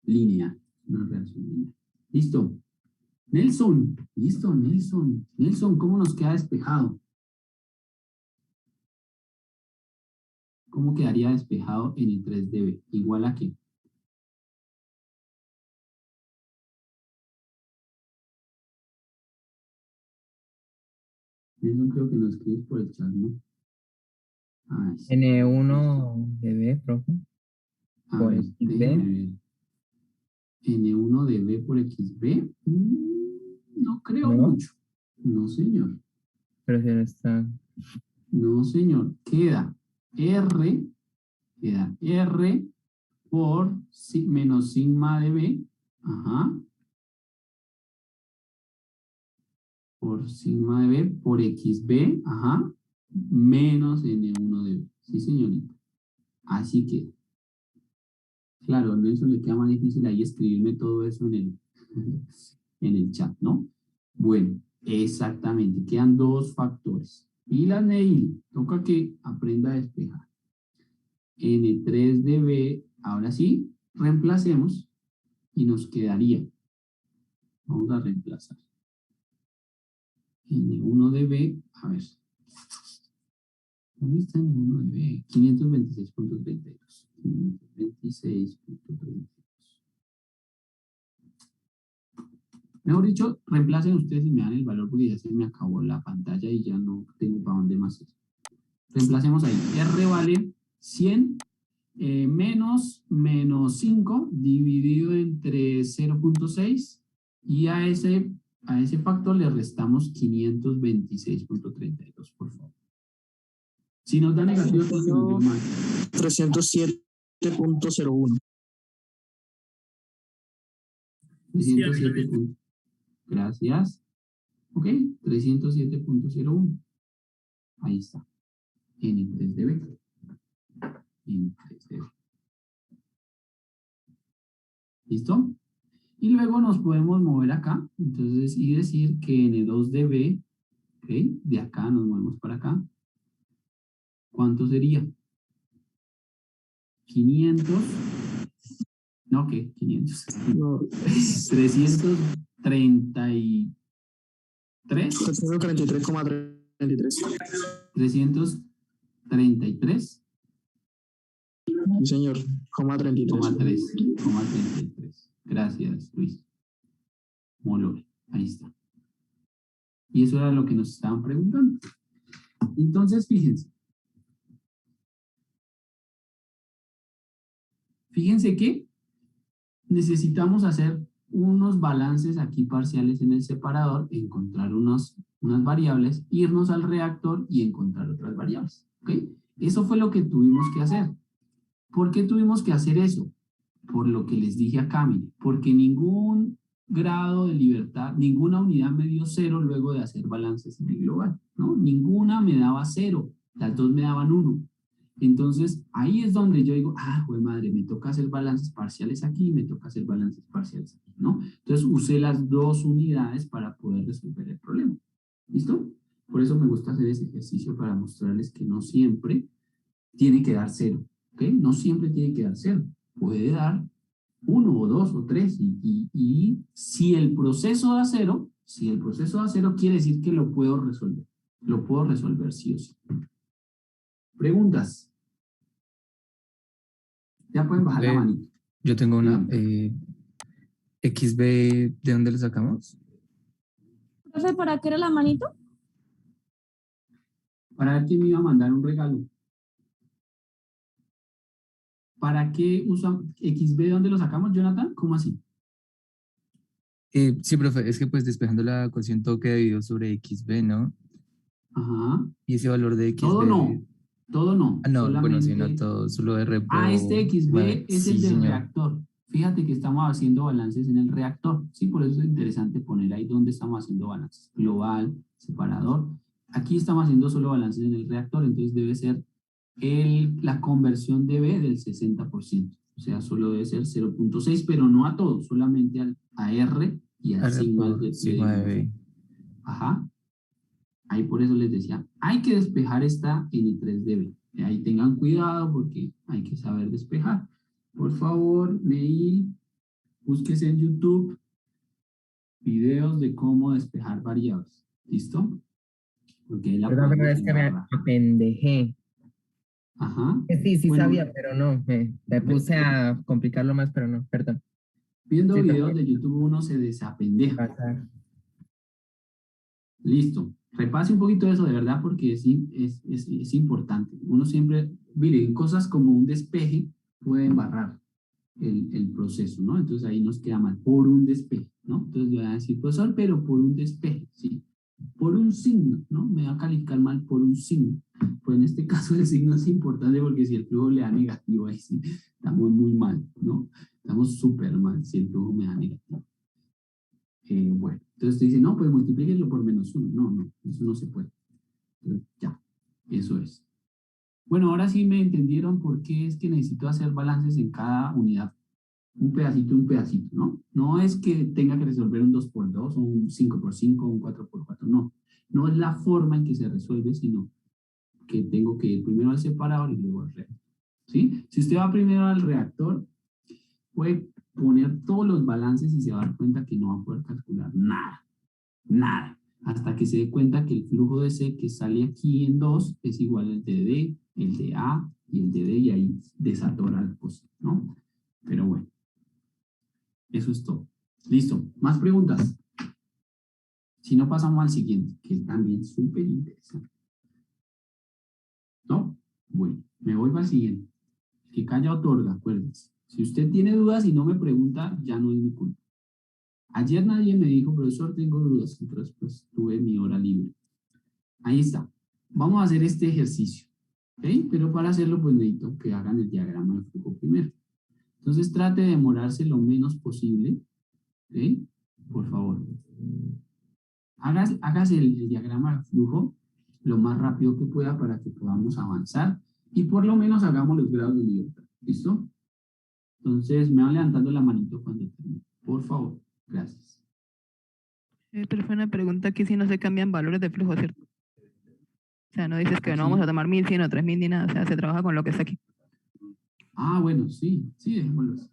lineal. Una relación lineal. ¿Listo? Nelson. Listo, Nelson. Nelson, ¿cómo nos queda despejado? ¿Cómo quedaría despejado en el 3dB? ¿Igual a qué? Nelson, creo que nos escribes por el chat, ¿no? Ah, sí. N1 de B, profe. A Por ver, XB. déjame ver. N1 de B por XB. No creo ¿No? mucho. No, señor. Pero si no está. No, señor. Queda R por menos sigma de B. Ajá. Por sigma de B por XB. Ajá. Menos N1 de B. Sí, señorita. Así que. Claro, a Nelson le queda más difícil ahí escribirme todo eso en el chat, ¿no? Bueno, exactamente. Quedan dos factores. Y la Neil, toca que aprenda a despejar. N3 de B, ahora sí, reemplacemos y nos quedaría. Vamos a reemplazar. N1 de B, a ver. ¿Dónde está N1 de B? 526.32. 526.32. Mejor dicho, reemplacen ustedes y me dan el valor porque ya se me acabó la pantalla y ya no tengo para dónde más ir. Reemplacemos ahí. R vale 100 menos 5 dividido entre 0.6 y a ese factor le restamos 526.32, por favor. Si nos da negativo, entonces nos dio mal. 307.01. 307. Gracias. Ok, 307.01. Ahí está. N3dB. N3dB. ¿Listo? Y luego nos podemos mover acá. Entonces, y decir que N2dB, ok, de acá nos movemos para acá. ¿Cuánto sería? 500 No, ¿qué? 500. No, 333. 343,33. 333. Sí, señor. 33. 33. Gracias, Luis. Molor. Ahí está. Y eso era lo que nos estaban preguntando. Entonces, fíjense. Fíjense que necesitamos hacer unos balances aquí parciales en el separador, encontrar unas variables, irnos al reactor y encontrar otras variables. ¿Ok? Eso fue lo que tuvimos que hacer. ¿Por qué tuvimos que hacer eso? Por lo que les dije acá, mire, porque ningún grado de libertad, ninguna unidad me dio 0 luego de hacer balances en el global, ¿no? Ninguna me daba 0, las dos me daban 1. Entonces, ahí es donde yo digo, jue madre, me toca hacer balances parciales aquí, me toca hacer balances parciales aquí, ¿no? Entonces, usé las dos unidades para poder resolver el problema. ¿Listo? Por eso me gusta hacer ese ejercicio para mostrarles que no siempre tiene que dar 0, ¿ok? No siempre tiene que dar 0. Puede dar 1 o 2 o 3 y si el proceso da 0, quiere decir que lo puedo resolver. Lo puedo resolver sí o sí. ¿Preguntas? Ya pueden bajar la manita. Yo tengo una. XB, ¿de dónde lo sacamos? Profe, ¿para qué era la manito? Para ver quién me iba a mandar un regalo. ¿Para qué usan XB? ¿De dónde lo sacamos, Jonathan? ¿Cómo así? Sí, profe, es que pues despejando la cociente que debido sobre XB, ¿no? Ajá. Y ese valor de XB. Todo no. Todo no. Ah, no, solamente... bueno, sí, no todo, solo de repo. Este XB vale. es Sí, el del señor. reactor. Fíjate que estamos haciendo balances en el reactor. Sí, por eso es interesante poner ahí donde estamos haciendo balances. Global, separador. Aquí estamos haciendo solo balances en el reactor, entonces debe ser la conversión de B del 60%. O sea, solo debe ser 0.6, pero no a todo, solamente a R y al sigma de B. Ajá. Ahí por eso les decía, hay que despejar esta N3DB. Ahí tengan cuidado porque hay que saber despejar. Por favor, Neil, búsquese en YouTube videos de cómo despejar variables. ¿Listo? Porque ahí la Perdón, podemos es que me embarrar. apendejé. Ajá. Sí, Bueno, sabía, pero no. Me puse a complicarlo más, pero no, perdón. Viendo Sí, videos de YouTube uno se desapendeja. Listo. Repase un poquito de eso de verdad porque es importante. Uno siempre, miren, cosas como un despeje puede embarrar el proceso, ¿no? Entonces ahí nos queda mal, por un despeje, ¿no? Entonces yo voy a decir, profesor, pero por un despeje, ¿sí? Por un signo, ¿no? Me va a calificar mal por un signo. Pues en este caso el signo es importante porque si el flujo le da negativo, ahí sí, estamos muy mal, ¿no? Estamos súper mal si el flujo me da negativo. Bueno, entonces te dice, no, pues multiplíquenlo por -1. No, eso no se puede. Entonces, ya, eso es. Bueno, ahora sí me entendieron por qué es que necesito hacer balances en cada unidad. Un pedacito, ¿no? No es que tenga que resolver un 2x2 o un 5x5 o un 4x4, no. No es la forma en que se resuelve, sino que tengo que ir primero al separador y luego al reactor. ¿Sí? Si usted va primero al reactor, puede poner todos los balances y se va a dar cuenta que no va a poder calcular nada, hasta que se dé cuenta que el flujo de C que sale aquí en 2 es igual al de D, el de A y el de D, y ahí desatora la cosa, ¿no? Pero bueno, eso es todo. Listo, ¿más preguntas? Si no, pasamos al siguiente, que es también súper interesante. ¿No? Bueno, me voy para el siguiente. Que calla otorga, acuérdense. Si usted tiene dudas y no me pregunta, ya no es mi culpa. Ayer nadie me dijo, profesor, tengo dudas, entonces pues tuve mi hora libre. Ahí está. Vamos a hacer este ejercicio. ¿Ok? Pero para hacerlo, pues necesito que hagan el diagrama de flujo primero. Entonces trate de demorarse lo menos posible. ¿Ok? Por favor. Hágase el diagrama de flujo lo más rápido que pueda para que podamos avanzar y por lo menos hagamos los grados de libertad. ¿Listo? Entonces me van levantando la manito cuando termine. Por favor. Gracias. Pero fue una pregunta que si no se cambian valores de flujo, ¿cierto? O sea, no dices que Aquí. no vamos a tomar 1100 o 3000 ni nada, o sea, se trabaja con lo que está aquí. Ah, bueno, sí, dejémoslo así.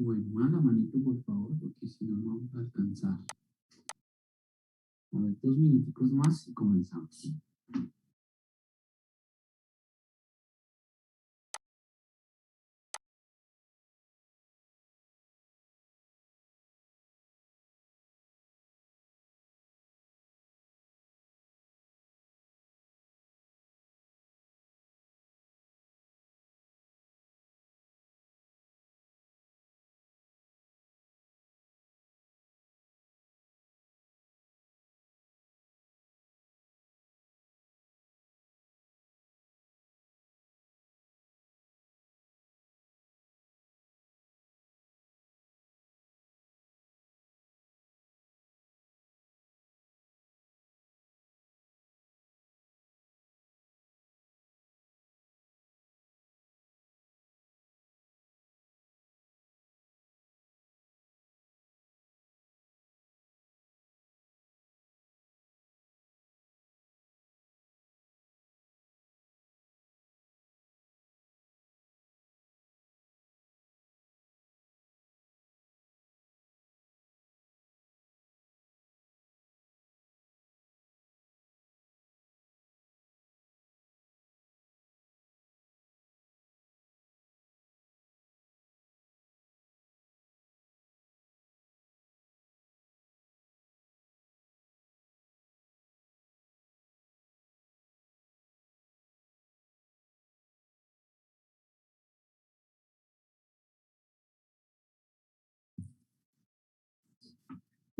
Bueno, muevan la manito, por favor, porque si no, no vamos a alcanzar. A ver, 2 minuticos más y comenzamos.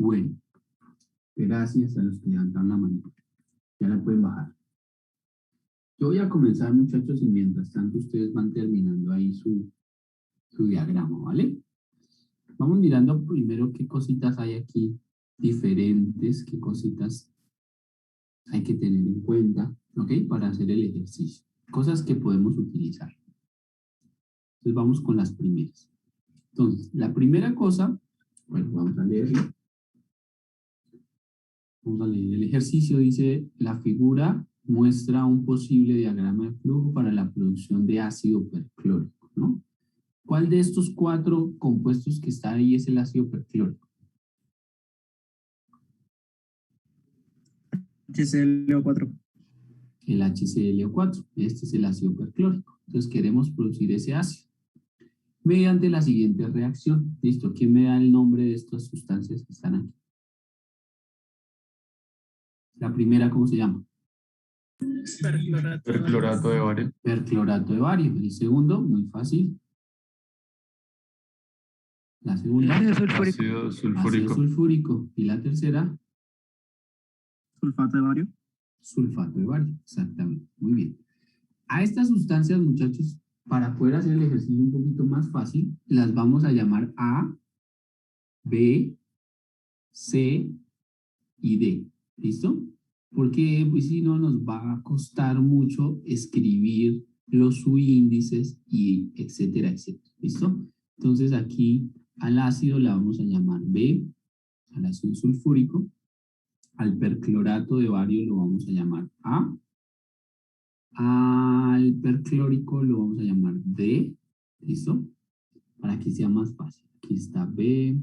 Bueno, gracias a los que levantaron la mano. Ya la pueden bajar. Yo voy a comenzar, muchachos, y mientras tanto ustedes van terminando ahí su diagrama, ¿vale? Vamos mirando primero qué cositas hay aquí diferentes, qué cositas hay que tener en cuenta, ¿ok? Para hacer el ejercicio. Cosas que podemos utilizar. Entonces vamos con las primeras. Entonces, la primera cosa, bueno, vamos a leerlo. Vamos a leer el ejercicio. Dice, la figura muestra un posible diagrama de flujo para la producción de ácido perclórico, ¿no? ¿Cuál de estos 4 compuestos que está ahí es el ácido perclórico? HClO4. El HClO4. Este es el ácido perclórico. Entonces queremos producir ese ácido mediante la siguiente reacción. Listo. ¿Quién me da el nombre de estas sustancias que están aquí? La primera, ¿cómo se llama? Perclorato de bario. Perclorato de bario. El segundo, muy fácil. La segunda, ácido sulfúrico. Ácido sulfúrico. Y la tercera, Sulfato de bario. Sulfato de bario, exactamente. Muy bien. A estas sustancias, muchachos, para poder hacer el ejercicio un poquito más fácil, las vamos a llamar A, B, C y D. ¿Listo? Porque pues, si no, nos va a costar mucho escribir los subíndices y etcétera, etcétera. ¿Listo? Entonces aquí al ácido le vamos a llamar B, al ácido sulfúrico. Al perclorato de bario lo vamos a llamar A. Al perclórico lo vamos a llamar D. ¿Listo? Para que sea más fácil. Aquí está B.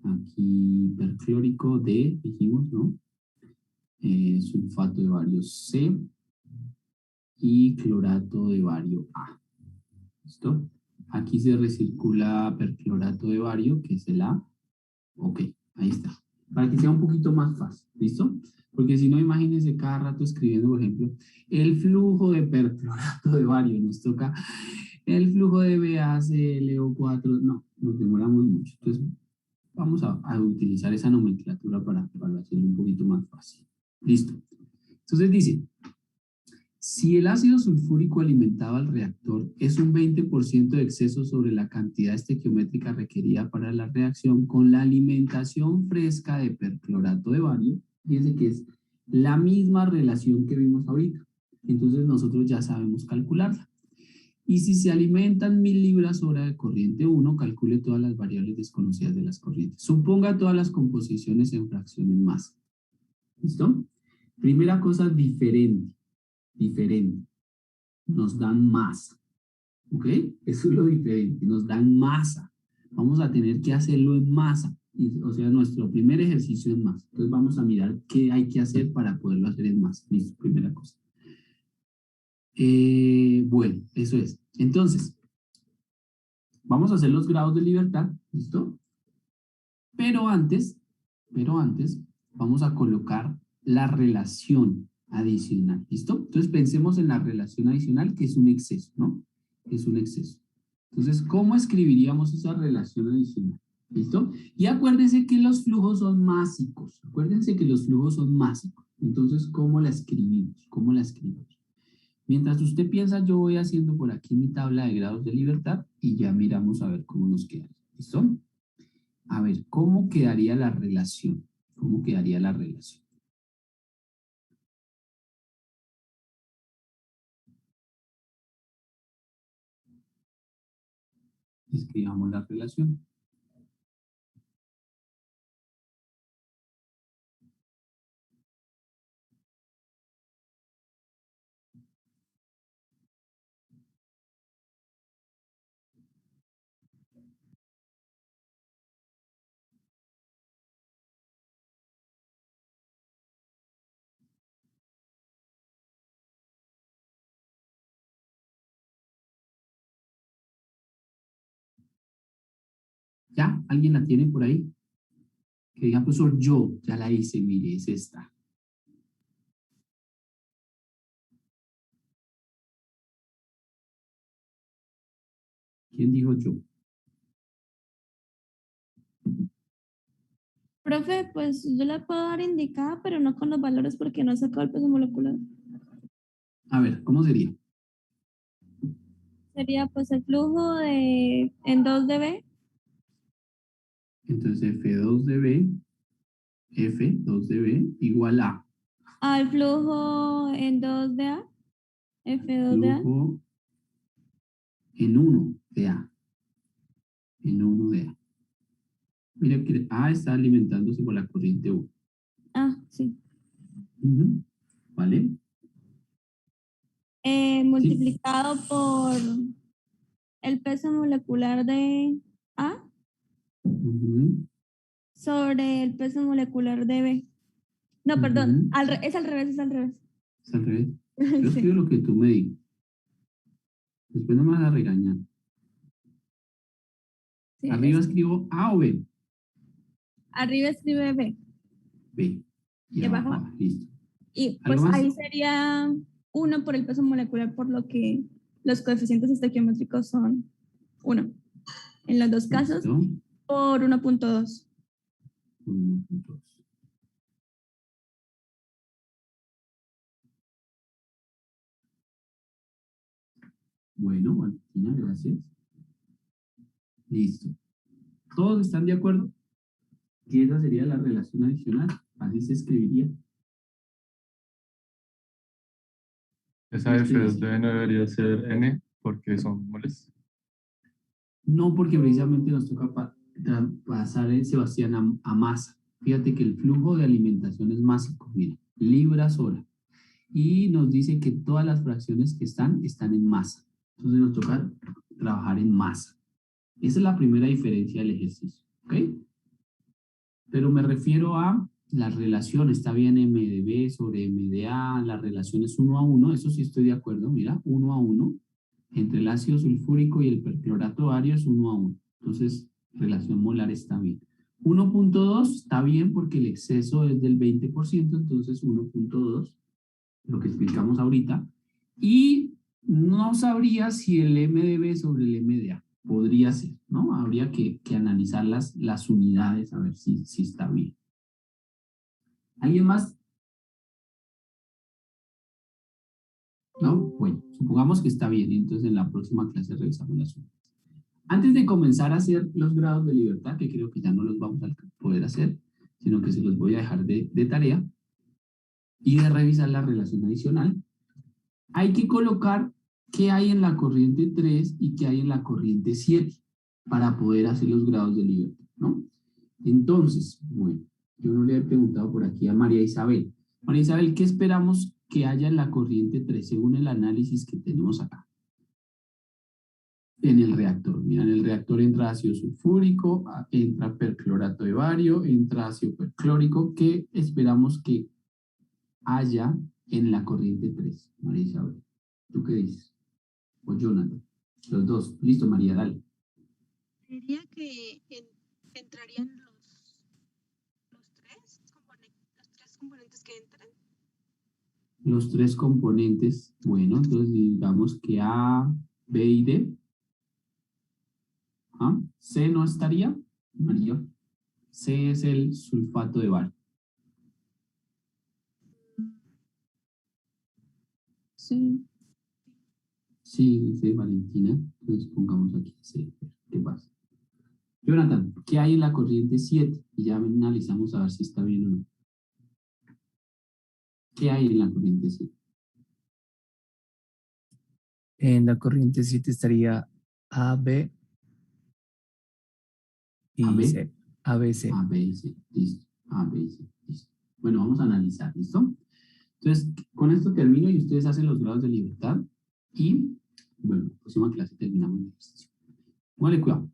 Aquí perclórico D, dijimos, ¿no? Sulfato de bario C. Y clorato de bario A. ¿Listo? Aquí se recircula perclorato de bario, que es el A. Ok, ahí está. Para que sea un poquito más fácil, ¿listo? Porque si no, imagínense cada rato escribiendo, por ejemplo, el flujo de perclorato de bario. Nos toca el flujo de BaClO4. No, nos demoramos mucho. Entonces, vamos a utilizar esa nomenclatura para hacerlo un poquito más fácil. Listo. Entonces dice, si el ácido sulfúrico alimentado al reactor es un 20% de exceso sobre la cantidad estequiométrica requerida para la reacción con la alimentación fresca de perclorato de bario, fíjense que es la misma relación que vimos ahorita. Entonces nosotros ya sabemos calcularla. Y si se alimentan 1000 libras hora de corriente 1, calcule todas las variables desconocidas de las corrientes. Suponga todas las composiciones en fracciones masa. ¿Listo? Primera cosa diferente. Nos dan masa. ¿Ok? Eso es lo diferente. Nos dan masa. vamos a tener que hacerlo en masa. O sea, nuestro primer ejercicio en masa. Entonces vamos a mirar qué hay que hacer para poderlo hacer en masa. Listo, primera cosa. Bueno, eso es. Entonces, vamos a hacer los grados de libertad. ¿Listo? Pero antes, vamos a colocar la relación adicional. ¿Listo? Entonces pensemos en la relación adicional, que es un exceso, ¿no? Es un exceso. Entonces, ¿cómo escribiríamos esa relación adicional? ¿Listo? Y acuérdense que los flujos son másicos. Acuérdense que los flujos son másicos. Entonces, ¿cómo la escribimos? ¿Cómo la escribimos? Mientras usted piensa, yo voy haciendo por aquí mi tabla de grados de libertad y ya miramos a ver cómo nos queda. ¿Listo? A ver, ¿cómo quedaría la relación? ¿Cómo quedaría la relación? Escribamos la relación. ¿Ya? ¿Alguien la tiene por ahí? Que diga, profesor, yo ya la hice, mire, es esta. ¿Quién dijo yo? Profe, pues yo la puedo dar indicada, pero no con los valores porque no he sacado el peso molecular. A ver, ¿cómo sería? Sería pues el flujo de en 2 de B. Entonces F2 de B, F2 de B igual a Al flujo en 2 de A. F2 de A. flujo en 1 de A. En 1 de A. Mira que A está alimentándose por la corriente 1. Ah, sí. ¿Vale? Multiplicado por el peso molecular de A sobre el peso molecular de B. No, perdón, es al revés, es al revés. ¿Es al revés? Yo escribo lo que tú me digas. Después no me vas a regañar. Sí, ¿Arriba escribo A o B? Arriba escribe B. B. Y abajo abajo A. Listo. Y pues ahí sería 1 por el peso molecular, por lo que los coeficientes estequiométricos son 1. En los dos casos, por 1.2. 1.2. Bueno, Valentina, gracias. Listo. ¿Todos están de acuerdo? Que esa sería la relación adicional. Así se escribiría. Esa F2 de B no debería ser N porque son moles. No, porque precisamente nos toca pasar el Sebastián a masa. Fíjate que el flujo de alimentación es másico, mira, libras hora. Y nos dice que todas las fracciones que están en masa. Entonces nos toca trabajar en masa. Esa es la primera diferencia del ejercicio, ¿ok? Pero me refiero a la relación, está bien M de B sobre M de A, la relación es 1 a 1, eso sí estoy de acuerdo, mira, 1 a 1, entre el ácido sulfúrico y el perclorato bario es 1 a 1, entonces relación molar está bien. 1.2 está bien porque el exceso es del 20%, entonces 1.2, lo que explicamos ahorita, y no sabría si el M de B sobre el M de A. Podría ser, ¿no? Habría que analizar las unidades a ver si está bien. ¿Alguien más? ¿No? Bueno, supongamos que está bien, entonces en la próxima clase revisamos las unidades. Antes de comenzar a hacer los grados de libertad, que creo que ya no los vamos a poder hacer, sino que se los voy a dejar de tarea, y de revisar la relación adicional, hay que colocar qué hay en la corriente 3 y qué hay en la corriente 7 para poder hacer los grados de libertad, ¿no? Entonces, bueno, yo no le he preguntado por aquí a María Isabel. María Isabel, ¿qué esperamos que haya en la corriente 3 según el análisis que tenemos acá? en el reactor. Mira, en el reactor entra ácido sulfúrico, entra perclorato de bario, entra ácido perclórico. ¿Qué esperamos que haya en la corriente 3? María Isabel, ¿tú qué dices? O Jonathan, los dos. Listo, María, dale. Diría que entrarían los tres componentes que entran. Los tres componentes, bueno, entonces digamos que A, B y D. ¿Ah? C no estaría, María. C es el sulfato de bario. Sí. Sí, dice Valentina. Entonces pongamos aquí C. ¿Qué pasa? Jonathan, ¿qué hay en la corriente 7? Y ya analizamos a ver si está bien o no. ¿Qué hay en la corriente 7? En la corriente 7 estaría A, B y A, B. C. A, B, C. A, B y C. Listo. A, B y C. Listo. Bueno, vamos a analizar. ¿Listo? Entonces, con esto termino y ustedes hacen los grados de libertad. Y, bueno, en la próxima clase terminamos el ejercicio. Vale, cuidado.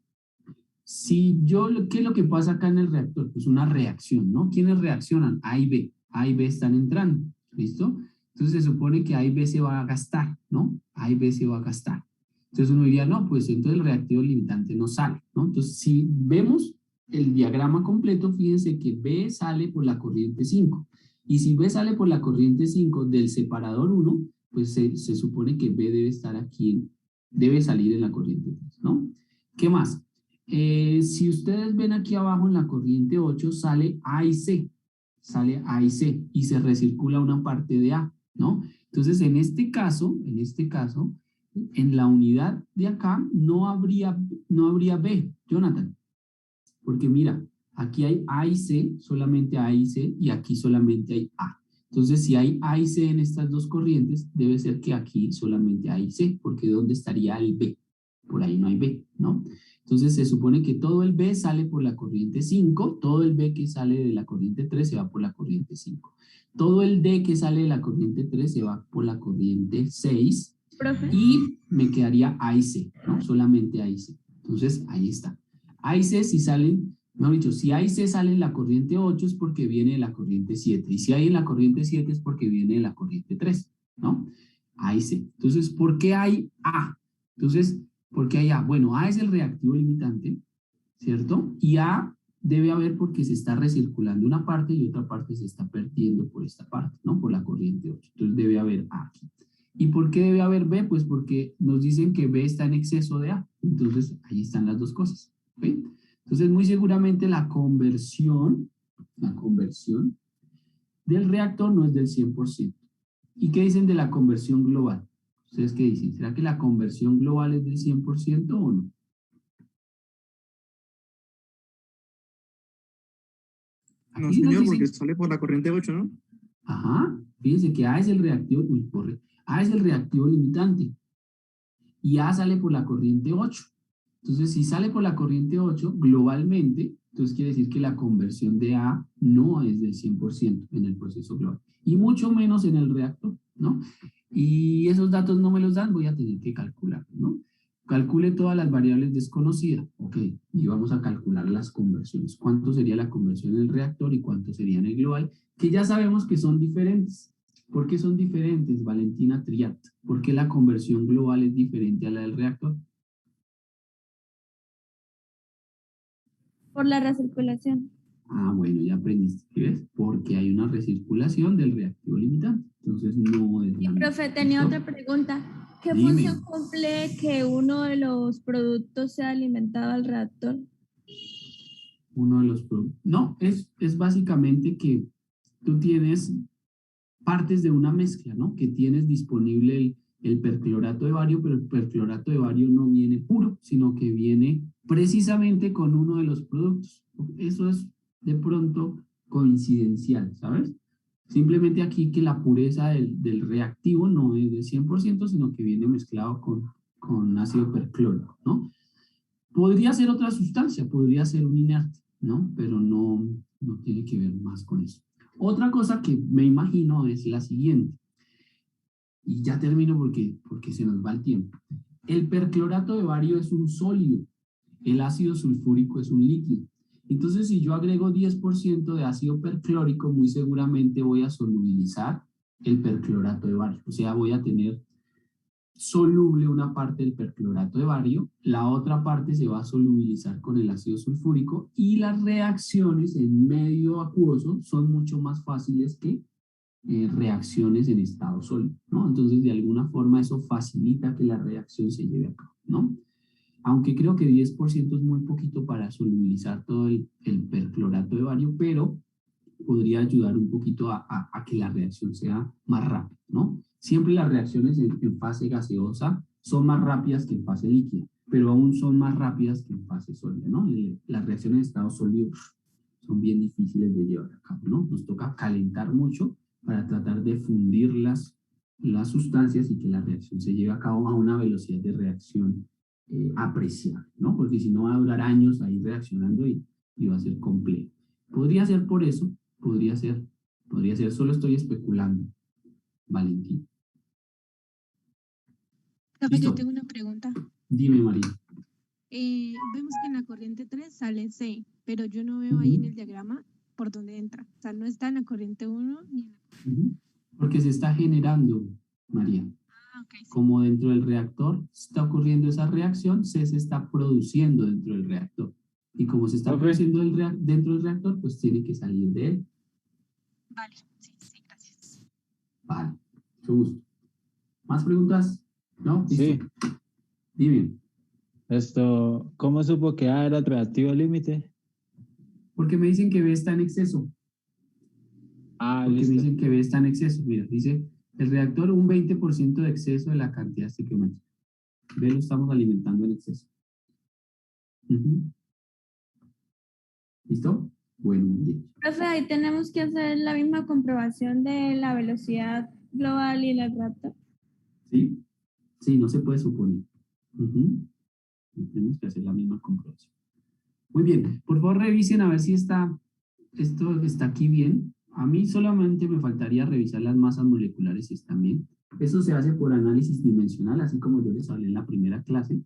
Si yo, ¿qué es lo que pasa acá en el reactor? Pues una reacción, ¿no? ¿Quiénes reaccionan? A y B. A y B están entrando. ¿Listo? Entonces se supone que A y B se va a gastar, ¿no? A y B se va a gastar. Entonces uno diría, no, pues entonces el reactivo limitante no sale, ¿no? Entonces si vemos el diagrama completo, fíjense que B sale por la corriente 5. Y si B sale por la corriente 5 del separador 1, pues se supone que B debe estar aquí, debe salir en la corriente 3, ¿no? ¿Qué más? Si ustedes ven aquí abajo en la corriente 8, sale A y C. Sale A y C y se recircula una parte de A, ¿no? Entonces, en este caso, en la unidad de acá no habría B, Jonathan, porque mira, aquí hay A y C, solamente A y C, y aquí solamente hay A. Entonces, si hay A y C en estas dos corrientes, debe ser que aquí solamente hay C, porque ¿dónde estaría el B? Por ahí no hay B, ¿no? Entonces se supone que todo el B sale por la corriente 5, todo el B que sale de la corriente 3 se va por la corriente 5. Todo el D que sale de la corriente 3 se va por la corriente 6. ¿Profe? Y me quedaría A y C, ¿no? Solamente A y C. Entonces ahí está. A y C si salen, mejor dicho, si A y C salen en la corriente 8 es porque viene de la corriente 7. Y si hay en la corriente 7 es porque viene de la corriente 3, ¿no? A y C. Entonces, ¿por qué hay A? Entonces, ¿por qué hay A? Bueno, A es el reactivo limitante, ¿cierto? Y A debe haber porque se está recirculando una parte y otra parte se está perdiendo por esta parte, ¿no? Por la corriente 8. Entonces debe haber A aquí. ¿Y por qué debe haber B? Pues porque nos dicen que B está en exceso de A. Entonces, ahí están las dos cosas. ¿Okay? Entonces, muy seguramente la conversión del reactor no es del 100%. ¿Y qué dicen de la conversión global? ¿Ustedes qué dicen? ¿Será que la conversión global es del 100% o no? No, Aquí nos señor, dicen- porque sale por la corriente 8, ¿no? Ajá, fíjense que A es el reactivo, A es el reactivo limitante y A sale por la corriente 8. Entonces, si sale por la corriente 8, globalmente, entonces quiere decir que la conversión de A no es del 100% en el proceso global, y mucho menos en el reactor, ¿no? Y esos datos no me los dan, voy a tener que calcular, ¿no? Calcule todas las variables desconocidas, ok, y vamos a calcular las conversiones. ¿Cuánto sería la conversión en el reactor y cuánto sería en el global? Que ya sabemos que son diferentes. ¿Por qué son diferentes, Valentina Triat? ¿Por qué la conversión global es diferente a la del reactor? Por la recirculación. Ah, bueno, ya aprendiste, ¿sí ves? Porque hay una recirculación del reactivo limitante. Entonces no es la misma. Profe, tenía ¿Listo? otra pregunta. ¿Qué Dime. función cumple que uno de los productos sea alimentado al reactor? Uno de los productos. No, es básicamente que tú tienes partes de una mezcla, ¿no? Que tienes disponible el perclorato de bario, pero el perclorato de bario no viene puro, sino que viene precisamente con uno de los productos. Eso es de pronto coincidencial, ¿sabes? Simplemente aquí que la pureza del reactivo no es del 100%, sino que viene mezclado con ácido perclórico, ¿no? Podría ser otra sustancia, podría ser un inerte, ¿no? Pero no tiene que ver más con eso. Otra cosa que me imagino es la siguiente. Y ya termino porque se nos va el tiempo. El perclorato de bario es un sólido, el ácido sulfúrico es un líquido. Entonces, si yo agrego 10% de ácido perclórico, muy seguramente voy a solubilizar el perclorato de bario. O sea, voy a tener soluble una parte del perclorato de bario, la otra parte se va a solubilizar con el ácido sulfúrico y las reacciones en medio acuoso son mucho más fáciles que reacciones en estado sólido, ¿no? Entonces, de alguna forma eso facilita que la reacción se lleve a cabo, ¿no? Aunque creo que 10% es muy poquito para solubilizar todo el perclorato de bario, pero podría ayudar un poquito a que la reacción sea más rápida, ¿no? Siempre las reacciones en fase gaseosa son más rápidas que en fase líquida, pero aún son más rápidas que en fase sólida, ¿no? Las reacciones en estado sólido son bien difíciles de llevar a cabo, ¿no? Nos toca calentar mucho para tratar de fundir las sustancias y que la reacción se lleve a cabo a una velocidad de reacción apreciable, ¿no? Porque si no va a durar años ahí reaccionando y va a ser complejo. Podría ser por eso, podría ser, solo estoy especulando, Valentín. Profe, yo tengo una pregunta. Dime, María. Vemos que en la corriente 3 sale C, pero yo no veo ahí en el diagrama por dónde entra. O sea, no está en la corriente 1 ni en la... Porque se está generando, María. Okay, sí. Como dentro del reactor está ocurriendo esa reacción, C se está produciendo dentro del reactor. Y como se está produciendo dentro del reactor, pues tiene que salir de él. Vale, sí, gracias. Vale, mucho gusto. ¿Más preguntas? ¿No? ¿Listo? Sí. Dime. ¿Cómo supo que A era el reactivo límite? Porque me dicen que B está en exceso. Porque listo. me dicen que B está en exceso. Mira, dice el reactor un 20% de exceso de la cantidad estequiométrica. B lo estamos alimentando en exceso. ¿Listo? Bueno, muy bien. Profe, ahí tenemos que hacer la misma comprobación de la velocidad global y el reactor. ¿Sí? Sí, no se puede suponer. Tenemos que hacer la misma comprobación. Muy bien, por favor revisen a ver si esto está aquí bien. A mí solamente me faltaría revisar las masas moleculares si están bien. Eso se hace por análisis dimensional, así como yo les hablé en la primera clase.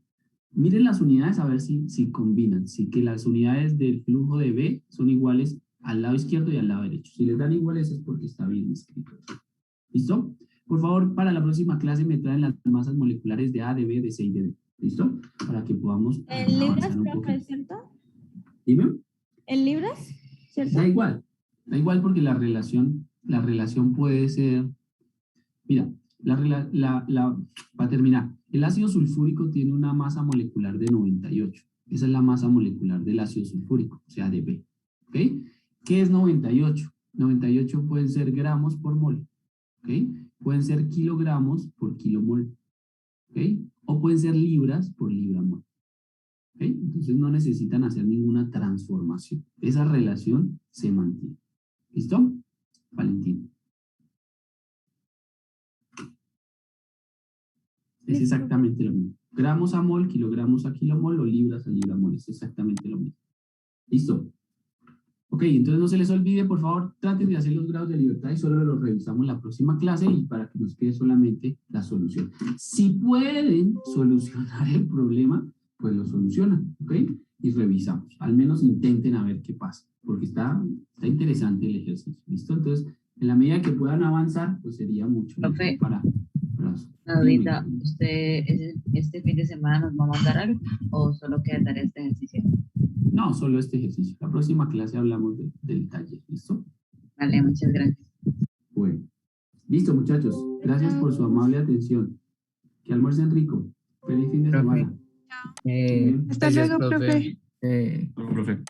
Miren las unidades a ver si combinan, si que las unidades del flujo de B son iguales al lado izquierdo y al lado derecho. Si les dan iguales es porque está bien escrito. ¿Listo? Por favor, para la próxima clase me traen las masas moleculares de A, de B, de C y de D. ¿Listo? Para que podamos ¿En libras, un profe, poquito. cierto? Dime. ¿En libras? ¿Cierto? Da igual porque la relación puede ser, mira, para terminar, el ácido sulfúrico tiene una masa molecular de 98. Esa es la masa molecular del ácido sulfúrico, o sea, de B. ¿Ok? ¿Qué es 98? 98 pueden ser gramos por mol. ¿Ok? Pueden ser kilogramos por kilomol. ¿Ok? O pueden ser libras por libramol. ¿Ok? Entonces no necesitan hacer ninguna transformación. Esa relación se mantiene. ¿Listo? Valentín. Es exactamente lo mismo. Gramos a mol, kilogramos a kilomol o libras a libramol. Es exactamente lo mismo. ¿Listo? Ok, entonces no se les olvide, por favor, traten de hacer los grados de libertad y solo los revisamos en la próxima clase y para que nos quede solamente la solución. Si pueden solucionar el problema, pues lo solucionan, ¿ok? Y revisamos. Al menos intenten a ver qué pasa, porque está interesante el ejercicio, ¿listo? Entonces, en la medida que puedan avanzar, pues sería mucho mejor para ahorita, ¿usted este fin de semana nos va a mandar algo o solo queda tarea este ejercicio? No, solo este ejercicio. La próxima clase hablamos del taller, ¿listo? Vale, muchas gracias. Bueno, listo muchachos. Gracias por su amable atención. Que almuercen rico. Feliz fin de semana. Hasta luego, profe. Profe.